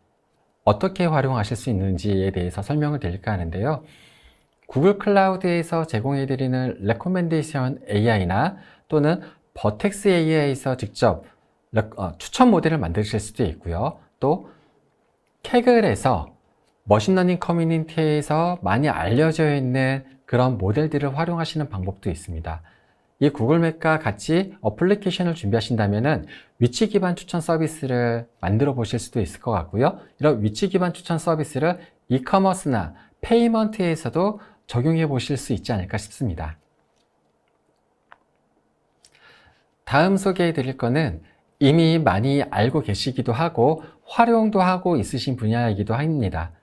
어떻게 활용하실 수 있는지에 대해서 설명을 드릴까 하는데요. 구글 클라우드에서 제공해 드리는 레코멘데이션 AI나 또는 버텍스 AI에서 직접 추천 모델을 만드실 수도 있고요. 또 캐글에서 머신러닝 커뮤니티에서 많이 알려져 있는 그런 모델들을 활용하시는 방법도 있습니다. 이 구글맵과 같이 어플리케이션을 준비하신다면 위치 기반 추천 서비스를 만들어 보실 수도 있을 것 같고요. 이런 위치 기반 추천 서비스를 이커머스나 페이먼트에서도 적용해 보실 수 있지 않을까 싶습니다. 다음 소개해 드릴 거는 이미 많이 알고 계시기도 하고 활용도 하고 있으신 분야이기도 합니다.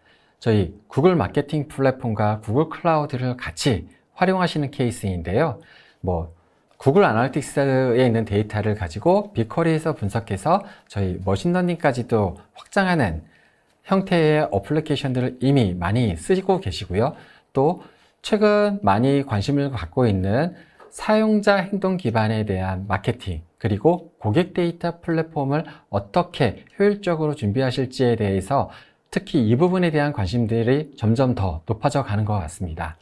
저희 구글 마케팅 플랫폼과 구글 클라우드를 같이 활용하시는 케이스인데요. 구글 아나리틱스에 있는 데이터를 가지고 빅쿼리에서 분석해서 저희 머신러닝까지도 확장하는 형태의 어플리케이션들을 이미 많이 쓰고 계시고요. 또 최근 많이 관심을 갖고 있는 사용자 행동 기반에 대한 마케팅, 그리고 고객 데이터 플랫폼을 어떻게 효율적으로 준비하실지에 대해서 특히 이 부분에 대한 관심들이 점점 더 높아져 가는 것 같습니다.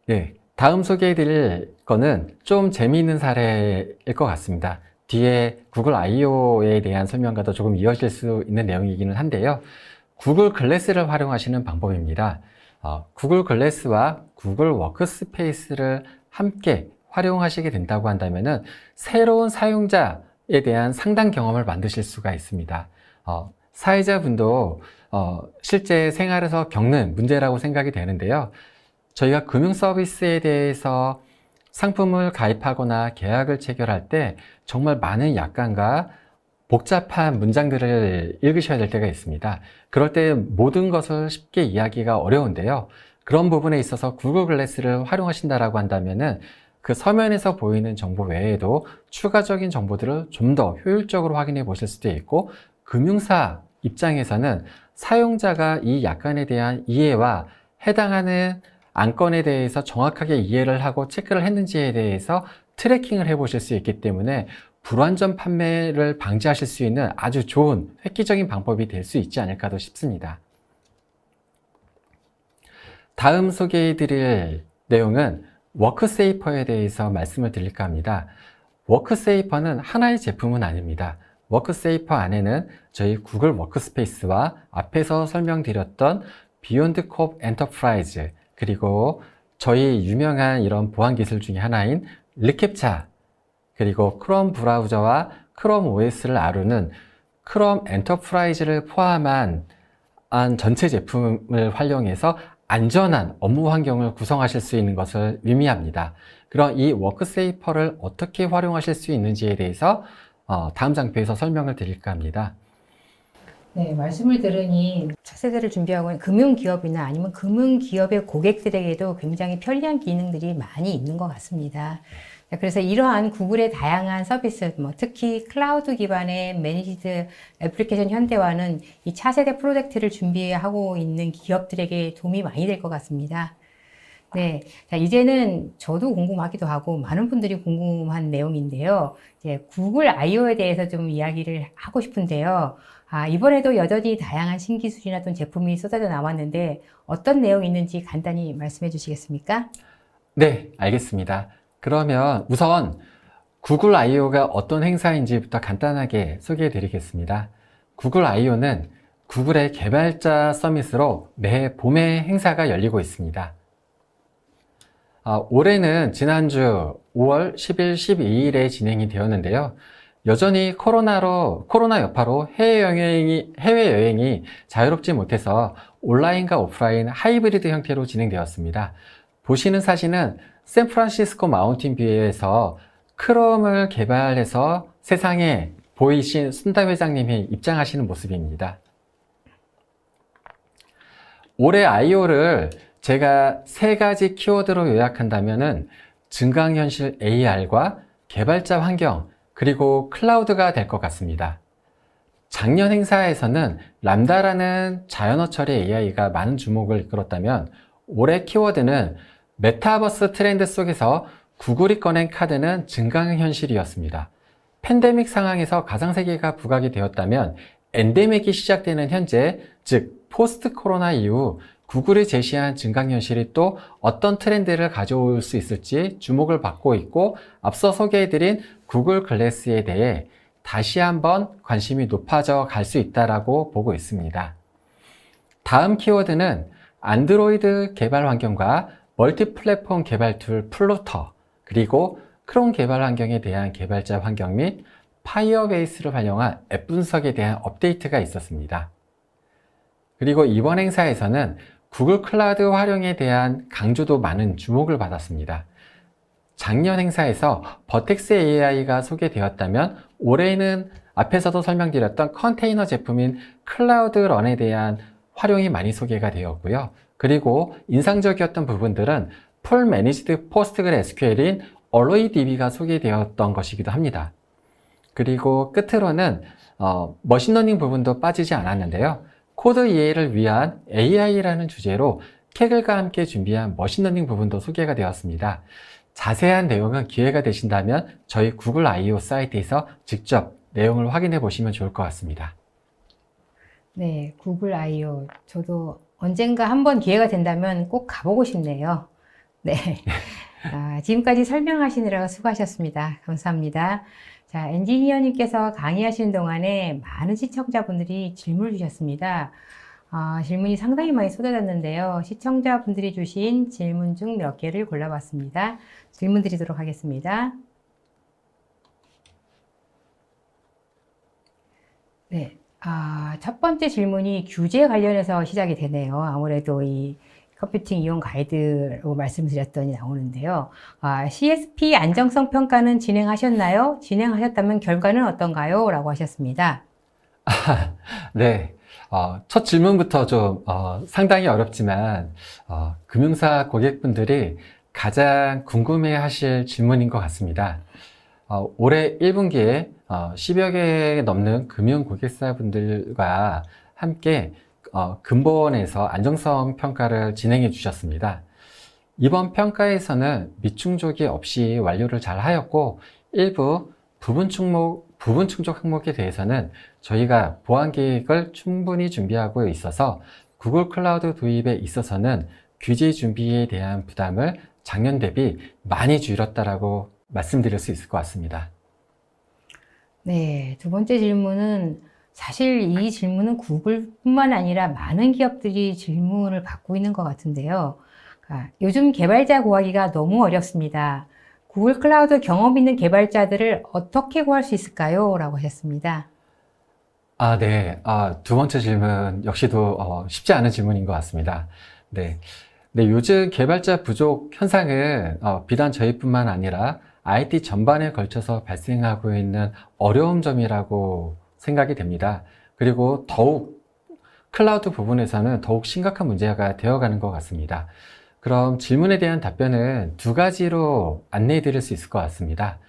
네, 다음 소개해 드릴 거는 좀 재미있는 사례일 것 같습니다. 뒤에 구글 I/O에 대한 설명과도 조금 이어질 수 있는 내용이기는 한데요. 구글 글래스를 활용하시는 방법입니다. 구글 글래스와 구글 워크스페이스를 함께 활용하시게 된다고 한다면은 새로운 사용자에 대한 상담 경험을 만드실 수가 있습니다. 사회자분도 실제 생활에서 겪는 문제라고 생각이 되는데요. 저희가 금융 서비스에 대해서 상품을 가입하거나 계약을 체결할 때 정말 많은 약관과 복잡한 문장들을 읽으셔야 될 때가 있습니다. 그럴 때 모든 것을 쉽게 이해하기가 어려운데요. 그런 부분에 있어서 구글 글래스를 활용하신다라고 한다면은 그 서면에서 보이는 정보 외에도 추가적인 정보들을 좀 더 효율적으로 확인해 보실 수도 있고, 금융사 입장에서는 사용자가 이 약관에 대한 이해와 해당하는 안건에 대해서 정확하게 이해를 하고 체크를 했는지에 대해서 트래킹을 해 보실 수 있기 때문에 불완전 판매를 방지하실 수 있는 아주 좋은 획기적인 방법이 될 수 있지 않을까도 싶습니다. 다음 소개해 드릴 내용은 워크세이퍼에 대해서 말씀을 드릴까 합니다. 워크세이퍼는 하나의 제품은 아닙니다. 워크세이퍼 안에는 저희 구글 워크스페이스와 앞에서 설명드렸던 비욘드 콥 엔터프라이즈, 그리고 저희 유명한 이런 보안 기술 중에 하나인 리캡차, 그리고 크롬 브라우저와 크롬 OS를 아루는 크롬 엔터프라이즈를 포함한 전체 제품을 활용해서 안전한 업무 환경을 구성하실 수 있는 것을 의미합니다. 그럼 이 워크세이퍼를 어떻게 활용하실 수 있는지에 대해서 다음 장표에서 설명을 드릴까 합니다. 네, 말씀을 들으니 차세대를 준비하고 있는 금융기업이나 아니면 금융기업의 고객들에게도 굉장히 편리한 기능들이 많이 있는 것 같습니다. 그래서 이러한 구글의 다양한 서비스, 특히 클라우드 기반의 매니지드 애플리케이션 현대화는 이 차세대 프로젝트를 준비하고 있는 기업들에게 도움이 많이 될 것 같습니다. 네. 자, 이제는 저도 궁금하기도 하고 많은 분들이 궁금한 내용인데요. 이제 구글 I/O에 대해서 좀 이야기를 하고 싶은데요. 이번에도 여전히 다양한 신기술이나 또 제품이 쏟아져 나왔는데 어떤 내용이 있는지 간단히 말씀해 주시겠습니까? 네, 알겠습니다. 그러면 우선 구글 I/O가 어떤 행사인지부터 간단하게 소개해 드리겠습니다. 구글 I/O는 구글의 개발자 서밋으로 매 봄에 행사가 열리고 있습니다. 올해는 지난주 5월 10일, 12일에 진행이 되었는데요. 여전히 코로나 여파로 해외여행이 자유롭지 못해서 온라인과 오프라인 하이브리드 형태로 진행되었습니다. 보시는 사진은 샌프란시스코 마운틴 뷰에서 크롬을 개발해서 세상에 보이신 순다 회장님이 입장하시는 모습입니다. 올해 I/O를 제가 3가지 키워드로 요약한다면은 증강현실 AR과 개발자 환경, 그리고 클라우드가 될 것 같습니다. 작년 행사에서는 람다라는 자연어 처리 AI가 많은 주목을 이끌었다면 올해 키워드는 메타버스 트렌드 속에서 구글이 꺼낸 카드는 증강현실이었습니다. 팬데믹 상황에서 가상세계가 부각이 되었다면 엔데믹이 시작되는 현재, 즉 포스트 코로나 이후 구글이 제시한 증강현실이 또 어떤 트렌드를 가져올 수 있을지 주목을 받고 있고, 앞서 소개해드린 구글 글래스에 대해 다시 한번 관심이 높아져 갈 수 있다고 보고 있습니다. 다음 키워드는 안드로이드 개발 환경과 멀티 플랫폼 개발 툴 플루터, 그리고 크롬 개발 환경에 대한 개발자 환경 및 파이어베이스를 활용한 앱 분석에 대한 업데이트가 있었습니다. 그리고 이번 행사에서는 구글 클라우드 활용에 대한 강조도 많은 주목을 받았습니다. 작년 행사에서 버텍스 AI가 소개되었다면 올해는 앞에서도 설명드렸던 컨테이너 제품인 클라우드 런에 대한 활용이 많이 소개가 되었고요. 그리고 인상적이었던 부분들은 풀 매니지드 포스트그레스QL인 AlloyDB가 소개되었던 것이기도 합니다. 그리고 끝으로는 머신러닝 부분도 빠지지 않았는데요. 코드 이해를 위한 AI라는 주제로 캐글과 함께 준비한 머신러닝 부분도 소개가 되었습니다. 자세한 내용은 기회가 되신다면 저희 구글 I/O 사이트에서 직접 내용을 확인해 보시면 좋을 것 같습니다. 네, 구글 I/O. 저도 언젠가 한번 기회가 된다면 꼭 가보고 싶네요. 네. 지금까지 설명하시느라 수고하셨습니다. 감사합니다. 자, 엔지니어님께서 강의하시는 동안에 많은 시청자분들이 질문을 주셨습니다. 질문이 상당히 많이 쏟아졌는데요. 시청자분들이 주신 질문 중 몇 개를 골라봤습니다. 질문 드리도록 하겠습니다. 네. 첫 번째 질문이 규제 관련해서 시작이 되네요. 아무래도 이 컴퓨팅 이용 가이드로 말씀드렸더니 나오는데요. CSP 안정성 평가는 진행하셨나요? 진행하셨다면 결과는 어떤가요? 라고 하셨습니다. 네. 첫 질문부터 좀 상당히 어렵지만 금융사 고객분들이 가장 궁금해 하실 질문인 것 같습니다. 올해 1분기에 10여 개 넘는 금융 고객사분들과 함께 근본에서 안정성 평가를 진행해 주셨습니다. 이번 평가에서는 미충족이 없이 완료를 잘 하였고, 일부 부분 충족 항목에 대해서는 저희가 보완 계획을 충분히 준비하고 있어서 구글 클라우드 도입에 있어서는 규제 준비에 대한 부담을 작년 대비 많이 줄였다라고 말씀드릴 수 있을 것 같습니다. 네, 두 번째 질문은 사실 이 질문은 구글뿐만 아니라 많은 기업들이 질문을 받고 있는 것 같은데요. 요즘 개발자 구하기가 너무 어렵습니다. 구글 클라우드 경험 있는 개발자들을 어떻게 구할 수 있을까요? 라고 하셨습니다. 네. 두 번째 질문 역시도 쉽지 않은 질문인 것 같습니다. 네. 요즘 개발자 부족 현상은 비단 저희뿐만 아니라 IT 전반에 걸쳐서 발생하고 있는 어려운 점이라고 생각이 됩니다. 그리고 더욱 클라우드 부분에서는 더욱 심각한 문제가 되어가는 것 같습니다. 그럼 질문에 대한 답변은 두 가지로 안내해 드릴 수 있을 것 같습니다.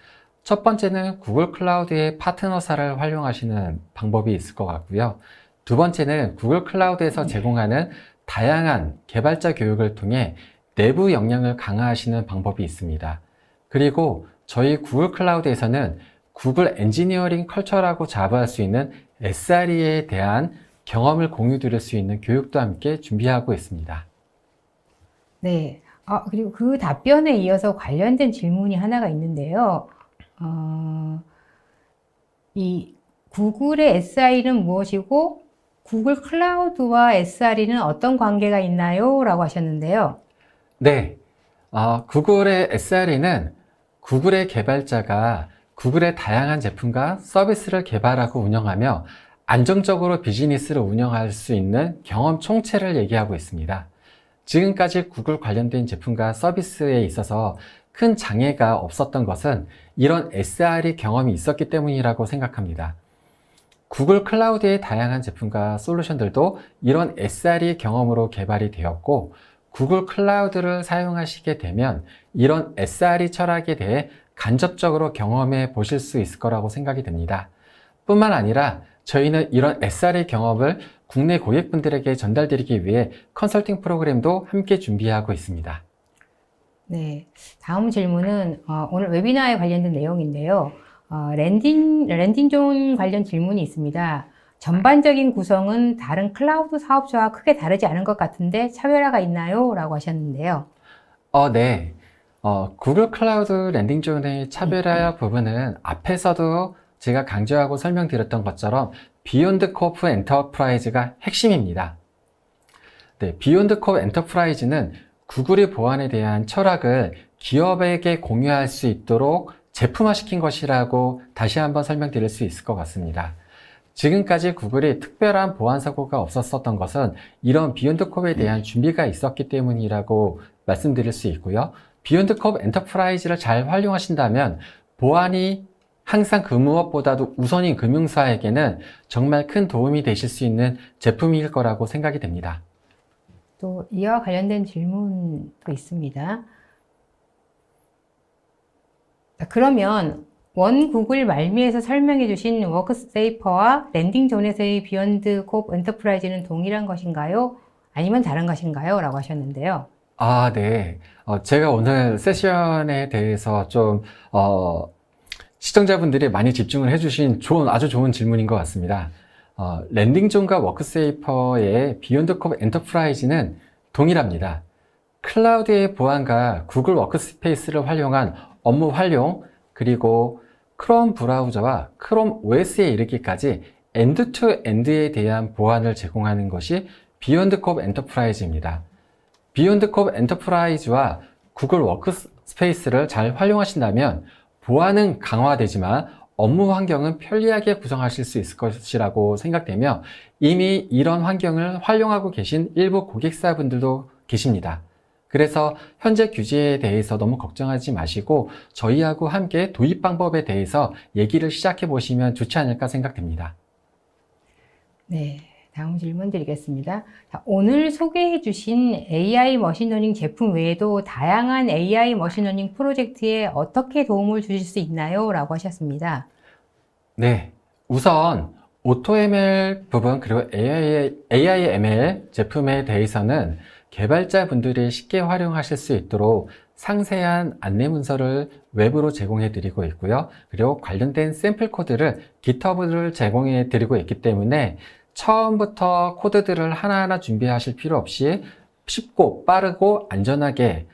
첫 번째는 구글 클라우드의 파트너사를 활용하시는 방법이 있을 것 같고요. 두 번째는 구글 클라우드에서 제공하는 다양한 개발자 교육을 통해 내부 역량을 강화하시는 방법이 있습니다. 그리고 저희 구글 클라우드에서는 구글 엔지니어링 컬처라고 자부할 수 있는 SRE에 대한 경험을 공유 드릴 수 있는 교육도 함께 준비하고 있습니다. 네. 그리고 그 답변에 이어서 관련된 질문이 하나가 있는데요. 이 구글의 SI는 무엇이고 구글 클라우드와 SRE는 어떤 관계가 있나요? 라고 하셨는데요. 네. 구글의 SRE는 구글의 개발자가 구글의 다양한 제품과 서비스를 개발하고 운영하며 안정적으로 비즈니스를 운영할 수 있는 경험 총체를 얘기하고 있습니다. 지금까지 구글 관련된 제품과 서비스에 있어서 큰 장애가 없었던 것은 이런 SRE 경험이 있었기 때문이라고 생각합니다. 구글 클라우드의 다양한 제품과 솔루션들도 이런 SRE 경험으로 개발이 되었고, 구글 클라우드를 사용하시게 되면 이런 SRE 철학에 대해 간접적으로 경험해 보실 수 있을 거라고 생각이 됩니다. 뿐만 아니라 저희는 이런 SRE 경험을 국내 고객분들에게 전달드리기 위해 컨설팅 프로그램도 함께 준비하고 있습니다. 네. 다음 질문은 오늘 웨비나에 관련된 내용인데요. 랜딩존 관련 질문이 있습니다. 전반적인 구성은 다른 클라우드 사업자와 크게 다르지 않은 것 같은데 차별화가 있나요? 라고 하셨는데요. 네. 구글 클라우드 랜딩존의 차별화 부분은 앞에서도 제가 강조하고 설명드렸던 것처럼 비욘드 코프 엔터프라이즈가 핵심입니다. 네, 비욘드 코프 엔터프라이즈는 구글의 보안에 대한 철학을 기업에게 공유할 수 있도록 제품화시킨 것이라고 다시 한번 설명드릴 수 있을 것 같습니다. 지금까지 구글이 특별한 보안 사고가 없었던 것은 이런 비욘드 컵에 대한 준비가 있었기 때문이라고 말씀드릴 수 있고요. 비욘드 컵 엔터프라이즈를 잘 활용하신다면 보안이 항상 그 무엇보다도 우선인 금융사에게는 정말 큰 도움이 되실 수 있는 제품일 거라고 생각이 됩니다. 또 이와 관련된 질문도 있습니다. 그러면 원 구글 말미에서 설명해 주신 워크세이퍼와 랜딩존에서의 비욘드 콥 엔터프라이즈는 동일한 것인가요? 아니면 다른 것인가요? 라고 하셨는데요. 네. 제가 오늘 세션에 대해서 좀 시청자분들이 많이 집중을 해주신 아주 좋은 질문인 것 같습니다. 랜딩존과 워크세이퍼의 비욘드 콥 엔터프라이즈는 동일합니다. 클라우드의 보안과 구글 워크스페이스를 활용한 업무 활용, 그리고 크롬 브라우저와 크롬 OS에 이르기까지 엔드-투-엔드에 대한 보안을 제공하는 것이 비욘드 콥 엔터프라이즈입니다. 비욘드 콥 엔터프라이즈와 구글 워크스페이스를 잘 활용하신다면 보안은 강화되지만 업무 환경은 편리하게 구성하실 수 있을 것이라고 생각되며 이미 이런 환경을 활용하고 계신 일부 고객사분들도 계십니다. 그래서 현재 규제에 대해서 너무 걱정하지 마시고 저희하고 함께 도입 방법에 대해서 얘기를 시작해 보시면 좋지 않을까 생각됩니다. 네, 다음 질문 드리겠습니다. 오늘 소개해 주신 AI 머신러닝 제품 외에도 다양한 AI 머신러닝 프로젝트에 어떻게 도움을 주실 수 있나요? 라고 하셨습니다. 네, 우선 AutoML 부분 그리고 AIML 제품에 대해서는 개발자분들이 쉽게 활용하실 수 있도록 상세한 안내 문서를 외부로 제공해 드리고 있고요. 그리고 관련된 샘플 코드를 GitHub를 제공해 드리고 있기 때문에 처음부터 코드들을 하나하나 준비하실 필요 없이 쉽고 빠르고 안전하게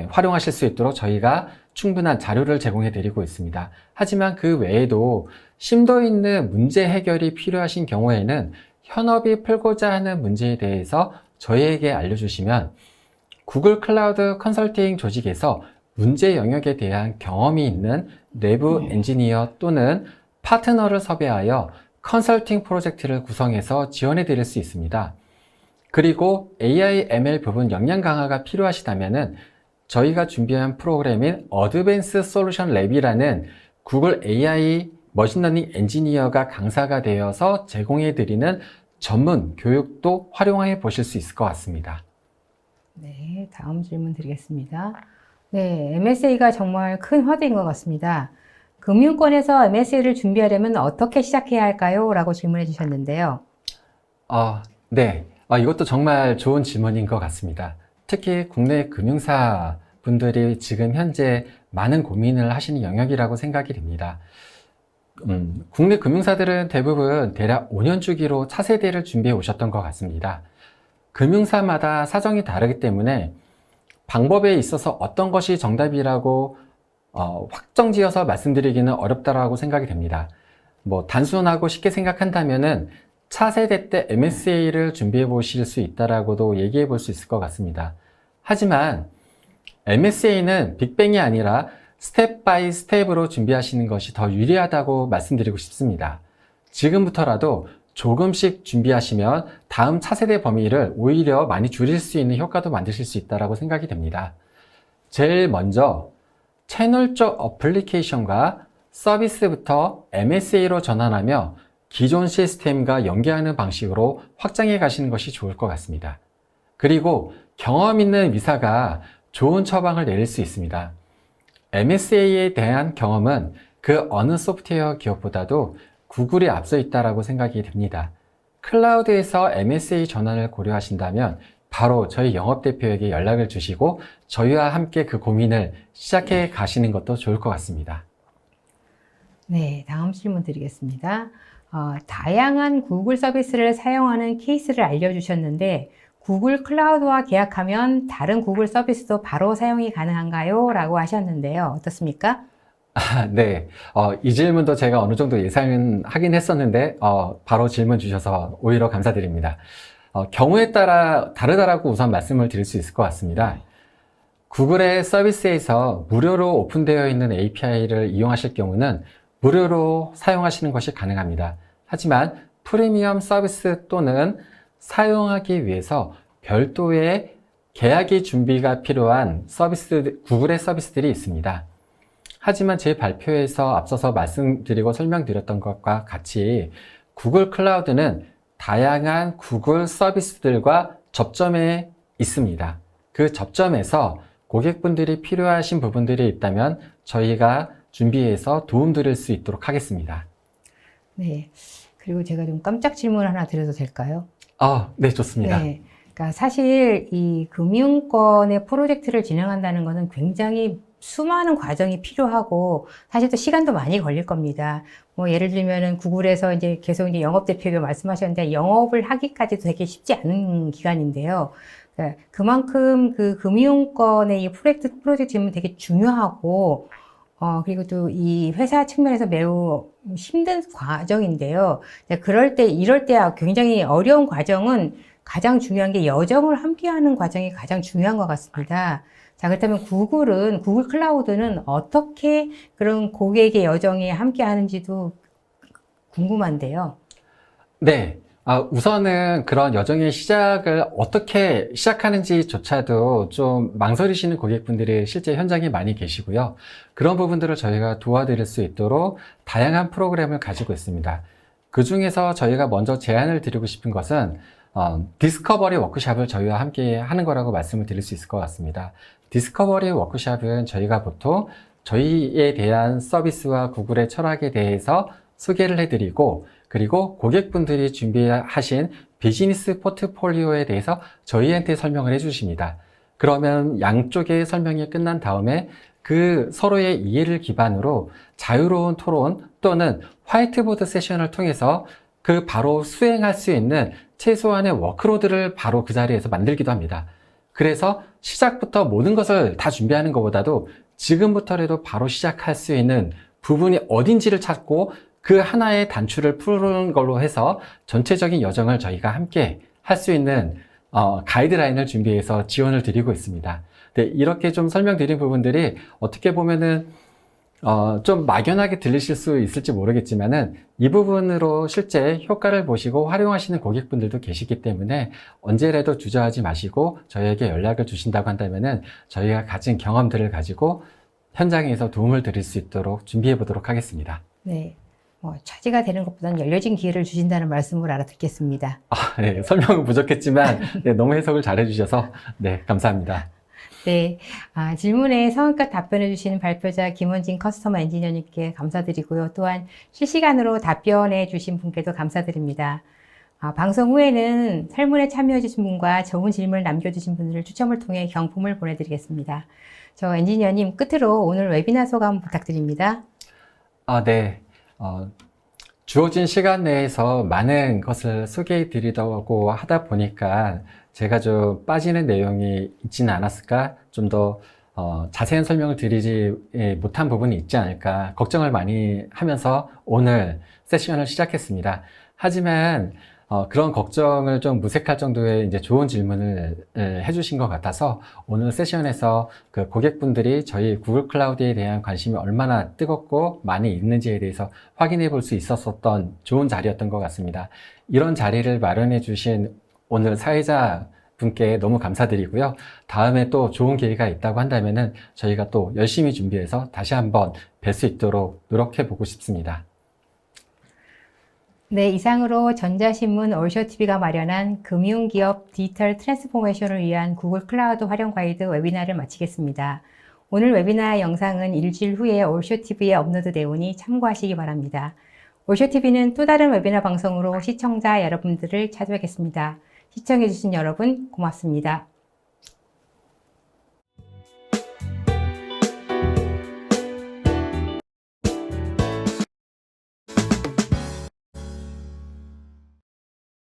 활용하실 수 있도록 저희가 충분한 자료를 제공해 드리고 있습니다. 하지만 그 외에도 심도 있는 문제 해결이 필요하신 경우에는 현업이 풀고자 하는 문제에 대해서 저희에게 알려주시면 구글 클라우드 컨설팅 조직에서 문제 영역에 대한 경험이 있는 내부 엔지니어 또는 파트너를 섭외하여 컨설팅 프로젝트를 구성해서 지원해 드릴 수 있습니다. 그리고 AI, ML 부분 역량 강화가 필요하시다면 저희가 준비한 프로그램인 어드밴스 솔루션 랩이라는 구글 AI 머신러닝 엔지니어가 강사가 되어서 제공해 드리는 전문 교육도 활용해 보실 수 있을 것 같습니다. 네, 다음 질문 드리겠습니다. 네, MSA가 정말 큰 화두인 것 같습니다. 금융권에서 MSA를 준비하려면 어떻게 시작해야 할까요? 라고 질문해 주셨는데요. 네. 이것도 정말 좋은 질문인 것 같습니다. 특히 국내 금융사 분들이 지금 현재 많은 고민을 하시는 영역이라고 생각이 됩니다. 국내 금융사들은 대부분 대략 5년 주기로 차세대를 준비해 오셨던 것 같습니다. 금융사마다 사정이 다르기 때문에 방법에 있어서 어떤 것이 정답이라고 확정지어서 말씀드리기는 어렵다고 생각이 됩니다. 단순하고 쉽게 생각한다면은 차세대 때 MSA를 준비해 보실 수 있다라고도 얘기해 볼 수 있을 것 같습니다. 하지만 MSA는 빅뱅이 아니라 스텝 바이 스텝으로 준비하시는 것이 더 유리하다고 말씀드리고 싶습니다. 지금부터라도 조금씩 준비하시면 다음 차세대 범위를 오히려 많이 줄일 수 있는 효과도 만드실 수 있다고 생각이 됩니다. 제일 먼저 채널적 어플리케이션과 서비스부터 MSA로 전환하며 기존 시스템과 연계하는 방식으로 확장해 가시는 것이 좋을 것 같습니다. 그리고 경험 있는 위사가 좋은 처방을 내릴 수 있습니다. MSA에 대한 경험은 그 어느 소프트웨어 기업보다도 구글이 앞서 있다고 생각이 됩니다. 클라우드에서 MSA 전환을 고려하신다면 바로 저희 영업대표에게 연락을 주시고 저희와 함께 그 고민을 시작해 가시는 것도 좋을 것 같습니다. 네, 다음 질문 드리겠습니다. 다양한 구글 서비스를 사용하는 케이스를 알려주셨는데 구글 클라우드와 계약하면 다른 구글 서비스도 바로 사용이 가능한가요? 라고 하셨는데요. 어떻습니까? 네. 이 질문도 제가 어느 정도 예상은 하긴 했었는데 바로 질문 주셔서 오히려 감사드립니다. 경우에 따라 다르다라고 우선 말씀을 드릴 수 있을 것 같습니다. 구글의 서비스에서 무료로 오픈되어 있는 API를 이용하실 경우는 무료로 사용하시는 것이 가능합니다. 하지만 프리미엄 서비스 또는 사용하기 위해서 별도의 계약이 준비가 필요한 구글의 서비스들이 있습니다. 하지만 제 발표에서 앞서서 말씀드리고 설명드렸던 것과 같이 구글 클라우드는 다양한 구글 서비스들과 접점에 있습니다. 그 접점에서 고객분들이 필요하신 부분들이 있다면 저희가 준비해서 도움드릴 수 있도록 하겠습니다. 네. 그리고 제가 좀 깜짝 질문 하나 드려도 될까요? 네, 좋습니다. 네. 그러니까 사실 이 금융권의 프로젝트를 진행한다는 것은 굉장히 수많은 과정이 필요하고 사실 또 시간도 많이 걸릴 겁니다. 예를 들면은 구글에서 이제 계속 이제 영업 대표가 말씀하셨는데 영업을 하기까지도 되게 쉽지 않은 기간인데요. 그러니까 그만큼 그 금융권의 이 프로젝트는 되게 중요하고 그리고 또 이 회사 측면에서 매우 힘든 과정인데요. 이럴 때 굉장히 어려운 과정은 가장 중요한 게 여정을 함께하는 과정이 가장 중요한 것 같습니다. 자, 그렇다면 구글 클라우드는 어떻게 그런 고객의 여정에 함께 하는지도 궁금한데요. 네. 우선은 그런 여정의 시작을 어떻게 시작하는지조차도 좀 망설이시는 고객분들이 실제 현장에 많이 계시고요. 그런 부분들을 저희가 도와드릴 수 있도록 다양한 프로그램을 가지고 있습니다. 그 중에서 저희가 먼저 제안을 드리고 싶은 것은 디스커버리 워크샵을 저희와 함께 하는 거라고 말씀을 드릴 수 있을 것 같습니다. 디스커버리 워크샵은 저희가 보통 저희에 대한 서비스와 구글의 철학에 대해서 소개를 해드리고 그리고 고객분들이 준비하신 비즈니스 포트폴리오에 대해서 저희한테 설명을 해주십니다. 그러면 양쪽의 설명이 끝난 다음에 그 서로의 이해를 기반으로 자유로운 토론 또는 화이트보드 세션을 통해서 그 바로 수행할 수 있는 최소한의 워크로드를 바로 그 자리에서 만들기도 합니다. 그래서 시작부터 모든 것을 다 준비하는 것보다도 지금부터라도 바로 시작할 수 있는 부분이 어딘지를 찾고 그 하나의 단추를 푸는 걸로 해서 전체적인 여정을 저희가 함께 할 수 있는 가이드라인을 준비해서 지원을 드리고 있습니다. 네, 이렇게 좀 설명드린 부분들이 어떻게 보면은 좀 막연하게 들리실 수 있을지 모르겠지만은 이 부분으로 실제 효과를 보시고 활용하시는 고객분들도 계시기 때문에 언제라도 주저하지 마시고 저희에게 연락을 주신다고 한다면은 저희가 가진 경험들을 가지고 현장에서 도움을 드릴 수 있도록 준비해 보도록 하겠습니다. 네. 차지가 되는 것보다는 열려진 기회를 주신다는 말씀을 알아듣겠습니다. 네, 설명은 부족했지만 네, 너무 해석을 잘 해주셔서 네, 감사합니다. 네, 질문에 성의껏 답변해 주신 발표자 김원진 커스터머 엔지니어님께 감사드리고요. 또한 실시간으로 답변해 주신 분께도 감사드립니다. 방송 후에는 설문에 참여해 주신 분과 좋은 질문을 남겨주신 분들을 추첨을 통해 경품을 보내드리겠습니다. 저 엔지니어님 끝으로 오늘 웨비나 소감 부탁드립니다. 네. 주어진 시간 내에서 많은 것을 소개해 드리려고 하다 보니까 제가 좀 빠지는 내용이 있지는 않았을까? 좀 더 자세한 설명을 드리지 못한 부분이 있지 않을까? 걱정을 많이 하면서 오늘 세션을 시작했습니다. 하지만 그런 걱정을 좀 무색할 정도의 이제 좋은 질문을 해주신 것 같아서 오늘 세션에서 그 고객분들이 저희 구글 클라우드에 대한 관심이 얼마나 뜨겁고 많이 있는지에 대해서 확인해 볼 수 있었던 좋은 자리였던 것 같습니다. 이런 자리를 마련해 주신 오늘 사회자 분께 너무 감사드리고요. 다음에 또 좋은 기회가 있다고 한다면은 저희가 또 열심히 준비해서 다시 한번 뵐 수 있도록 노력해 보고 싶습니다. 네, 이상으로 전자신문 올쇼TV가 마련한 금융기업 디지털 트랜스포메이션을 위한 구글 클라우드 활용 가이드 웨비나를 마치겠습니다. 오늘 웨비나 영상은 일주일 후에 올쇼TV에 업로드되오니 참고하시기 바랍니다. 올쇼TV는 또 다른 웨비나 방송으로 시청자 여러분들을 찾아뵙겠습니다. 시청해주신 여러분 고맙습니다.